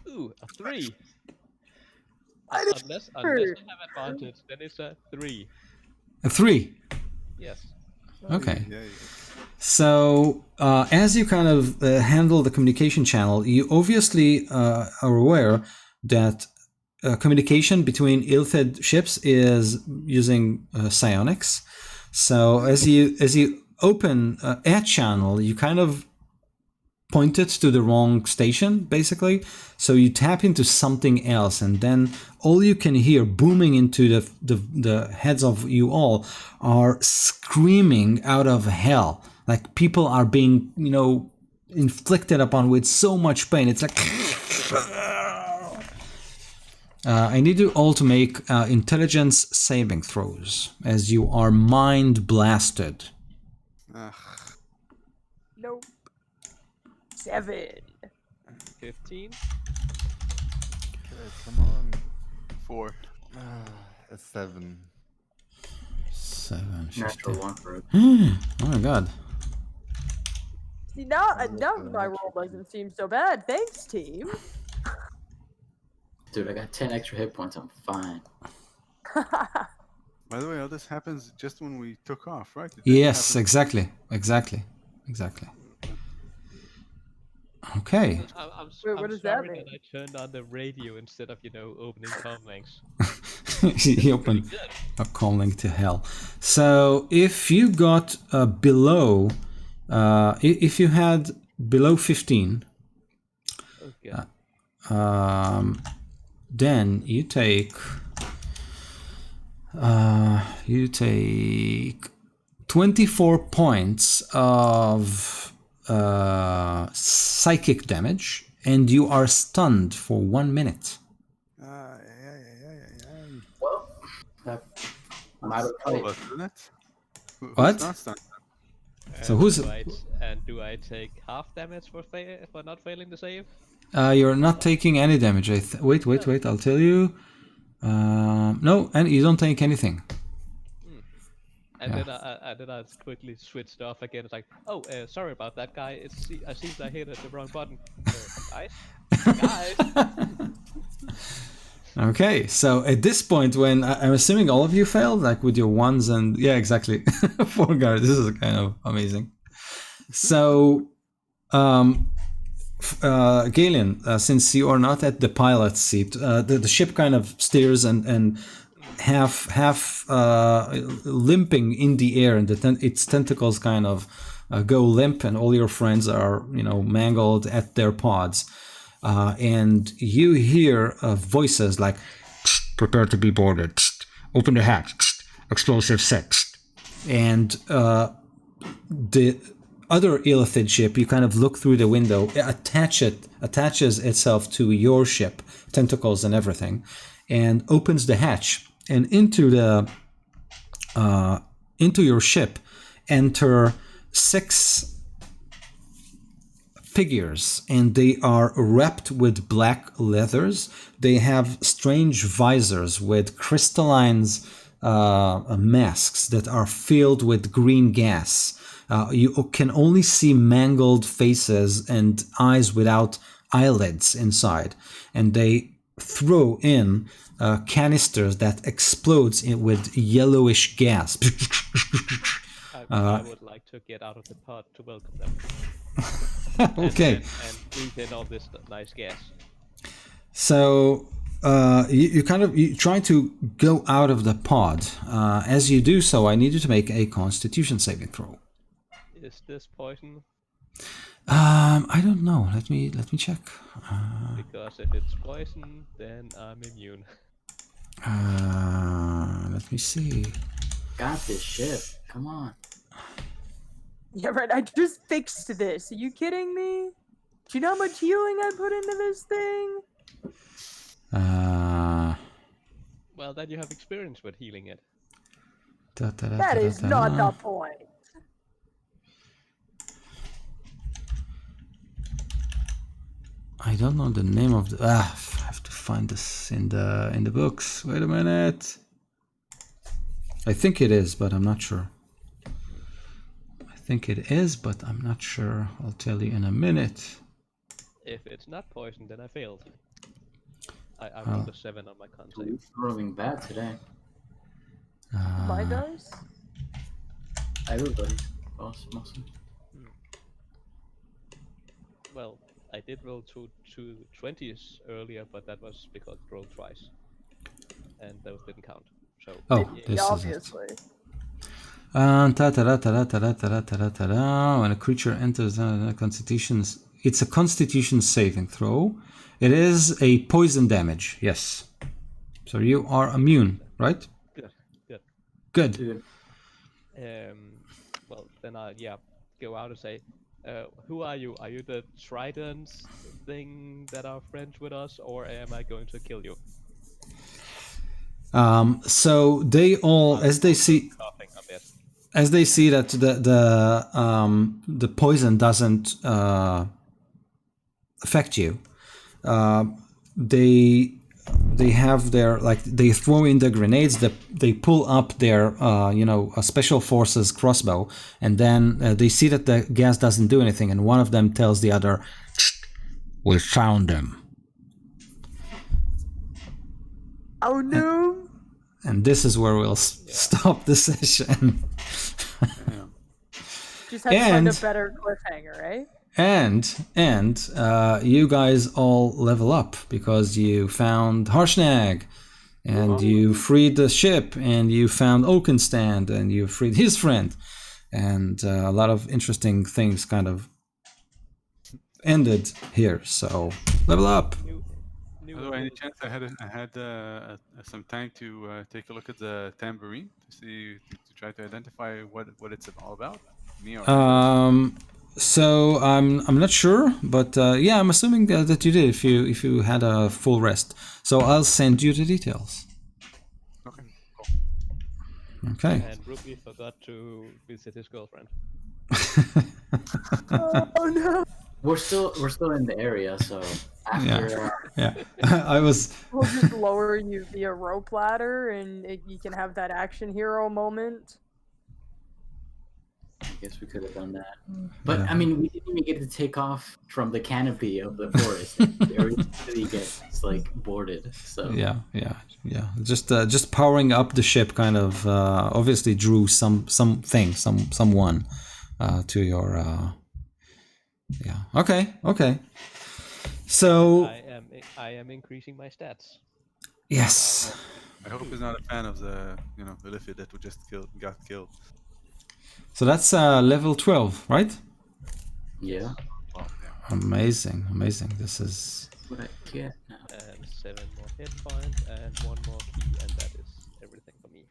Ooh, a 3. Unless I have advantage, then it's a 3. A 3. Yes. Okay. Yeah. So as you kind of handle the communication channel, you obviously are aware that communication between ill-fed ships is using psionics. So as you open a channel, you kind of point it to the wrong station, basically. So you tap into something else, and then all you can hear booming into the heads of you all are screaming out of hell. Like people are being, inflicted upon with so much pain. It's like I need you all to make intelligence saving throws as you are mind blasted. Nope. 7. 15. Come on. 4. A 7. 7. natural 1 for it. Oh my god. See, now my roll doesn't seem so bad. Thanks, team. Dude, I got 10 extra hit points. I'm fine. By the way, all this happens just when we took off, right? It didn't Yes, happen- exactly. Okay. I'm Wait, what I'm does that sorry mean? I turned on the radio instead of, opening comm links. He opened a calling to hell. So if you got below, if you had below 15, Okay. then you take 24 points of psychic damage, and you are stunned for 1 minute. Well, I'm out of All of fight. us, isn't it? Who's What? not stunned? So who's Do I take half damage for not failing the save? you're not taking any damage. Wait, I'll tell you. No, and you don't take anything. And Yeah. then I quickly switched off again. It's like, oh, sorry about that, guy. I seem I hit the wrong button. Guys, guys. Okay, so at this point, when I'm assuming all of you failed, like with your ones and yeah, exactly, 4 guard. This is kind of amazing. So, Galen, since you are not at the pilot seat, the ship kind of steers and half limping in the air, and its tentacles kind of go limp, and all your friends are mangled at their pods. And you hear voices like, "Prepare to be boarded. Open the hatch. Explosive set." And the other Illithid ship, you kind of look through the window. It attaches itself to your ship, tentacles and everything, and opens the hatch. And into your ship enter 6 figures, and they are wrapped with black leathers. They have strange visors with crystalline masks that are filled with green gas. You can only see mangled faces and eyes without eyelids inside, and they throw in canisters that explodes with yellowish gas. I would like to get out of the pod to welcome them. Okay. And breathe in all this nice gas. So you try to go out of the pod. As you do so, I need you to make a Constitution saving throw. Is this poison? I don't know. Let me check. Because if it's poison, then I'm immune. Let me see. Got this ship. Come on. Yeah, right. I just fixed this. Are you kidding me? Do you know how much healing I put into this thing? Well, then you have experience with healing it. That is not the point. I don't know the name of the. I have to find this in the books. Wait a minute. I think it is, but I'm not sure. I think it is, but I'm not sure. I'll tell you in a minute. If it's not poison, then I failed. I rolled a 7 on my con save. We're rolling bad today. My dice? Everybody. Mostly. Well, I did roll two 20s earlier, but that was because I rolled twice. And those didn't count. So Oh, yeah. this Obviously. is it. When a creature enters Constitution's, it's a Constitution saving throw. It is a poison damage. Yes. So you are immune, right? Good. Dude, Well, then I go out and say, who are you? Are you the Trident thing that are friends with us, or am I going to kill you? So they all, as they see that the poison doesn't affect you, they have their, like, they throw in the grenades, they pull up their special forces crossbow, and then they see that the gas doesn't do anything, and one of them tells the other, "We found him." Oh no! And this is where we'll stop the session. Just had to find a better cliffhanger, right? And you guys all level up because you found Harshnag, and you freed the ship, and you found Oakenstand, and you freed his friend, and a lot of interesting things kind of ended here. So level up. Although any chance I had some time to take a look at the tambourine to try to identify what it's all about? Me or So I'm not sure, but yeah, I'm assuming that you did if you had a full rest. So I'll send you the details. Okay, cool. Okay. And Ruby forgot to visit his girlfriend. Oh no! we're still in the area, so after Yeah. I was. We'll just lower you via rope ladder, and you can have that action hero moment. guess we could have done that. But Yeah. I mean, we didn't even get to take off from the canopy of the forest. Everybody gets like boarded. So Yeah. Just powering up the ship kind of obviously drew someone to your. Yeah. Okay. So I am increasing my stats. yes. I hope he's not a fan of the the Liffey that we just got killed. So that's level 12, right? yeah, Well, yeah. Amazing. This is what I get now. And 7 more hit points and 1 more key, and that is everything for me.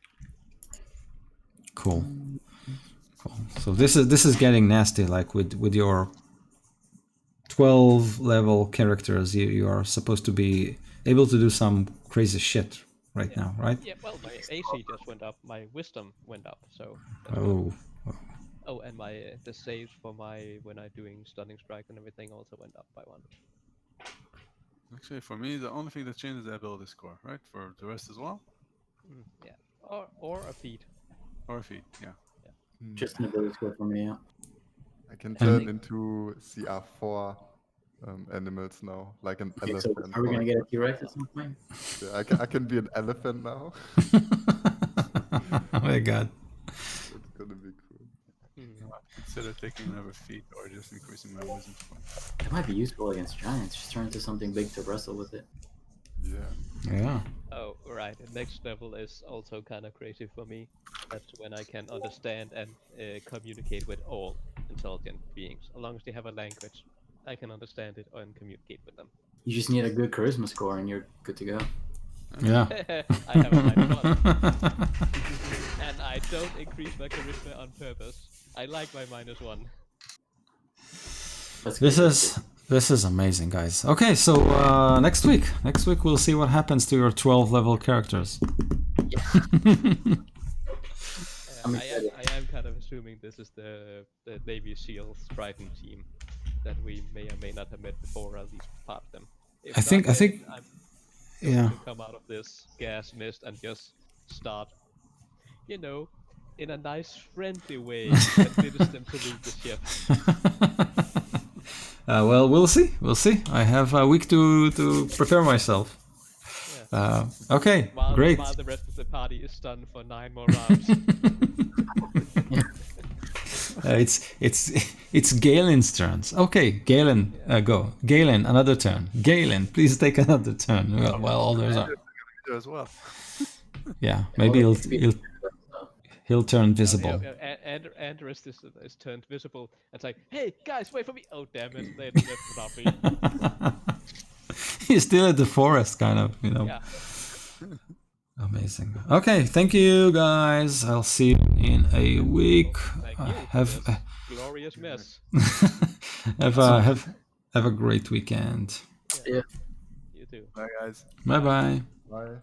cool. So this is getting nasty. Like with your 12 level characters, you are supposed to be able to do some crazy shit right now, right? Yeah, well, my AC just went up, my wisdom went up, so. Oh. Oh, and my the saves for my when I'm doing stunning strike and everything also went up by 1. Actually, for me, the only thing that changed is the ability score, right? For the rest as well, Yeah, or a feat. or a feat, yeah. Just an ability score for me. Yeah. I can turn into CR4 animals now, like an Okay, so elephant. are we gonna get a T-Rex at some point? Yeah, I can be an elephant now. Oh my god. It's gonna be cool. Consider taking another feat or just increasing my wisdom score. It might be useful against giants. Just turn into something big to wrestle with it. Yeah. Yeah. Oh, right. The next level is also kind of crazy for me. That's when I can understand and communicate with all intelligent beings. As long as they have a language, I can understand it and communicate with them. You just need a good charisma score, and you're good to go. Yeah. I have a -1. And I don't increase my charisma on purpose. I like my -1. That's This is amazing, guys. Okay, so next week we'll see what happens to your 12 level characters. I am kind of assuming this is the Navy SEALs Triton team that we may or may not have met before, or at least part of them. If I think I'm yeah. to come out of this gas mist and just start, in a nice friendly way, convince them to leave the ship. Well, we'll see. I have a week to prepare myself. Okay, great. While the rest of the party is stunned for 9 more rounds. It's Galen's turns. Okay, Galen, go. Galen, another turn. Galen, please take another turn. Well, others are. As well. Yeah, maybe he'll turn visible. Andrus is turned visible. It's like, hey guys, wait for me! Oh damn it, they left without me. He's still at the forest, kind of, Yeah. Amazing. Okay, thank you guys. I'll see you in a week. Thank you. Have for this glorious mess. have a great weekend. Yeah. You too. Bye, guys. Bye bye. Bye.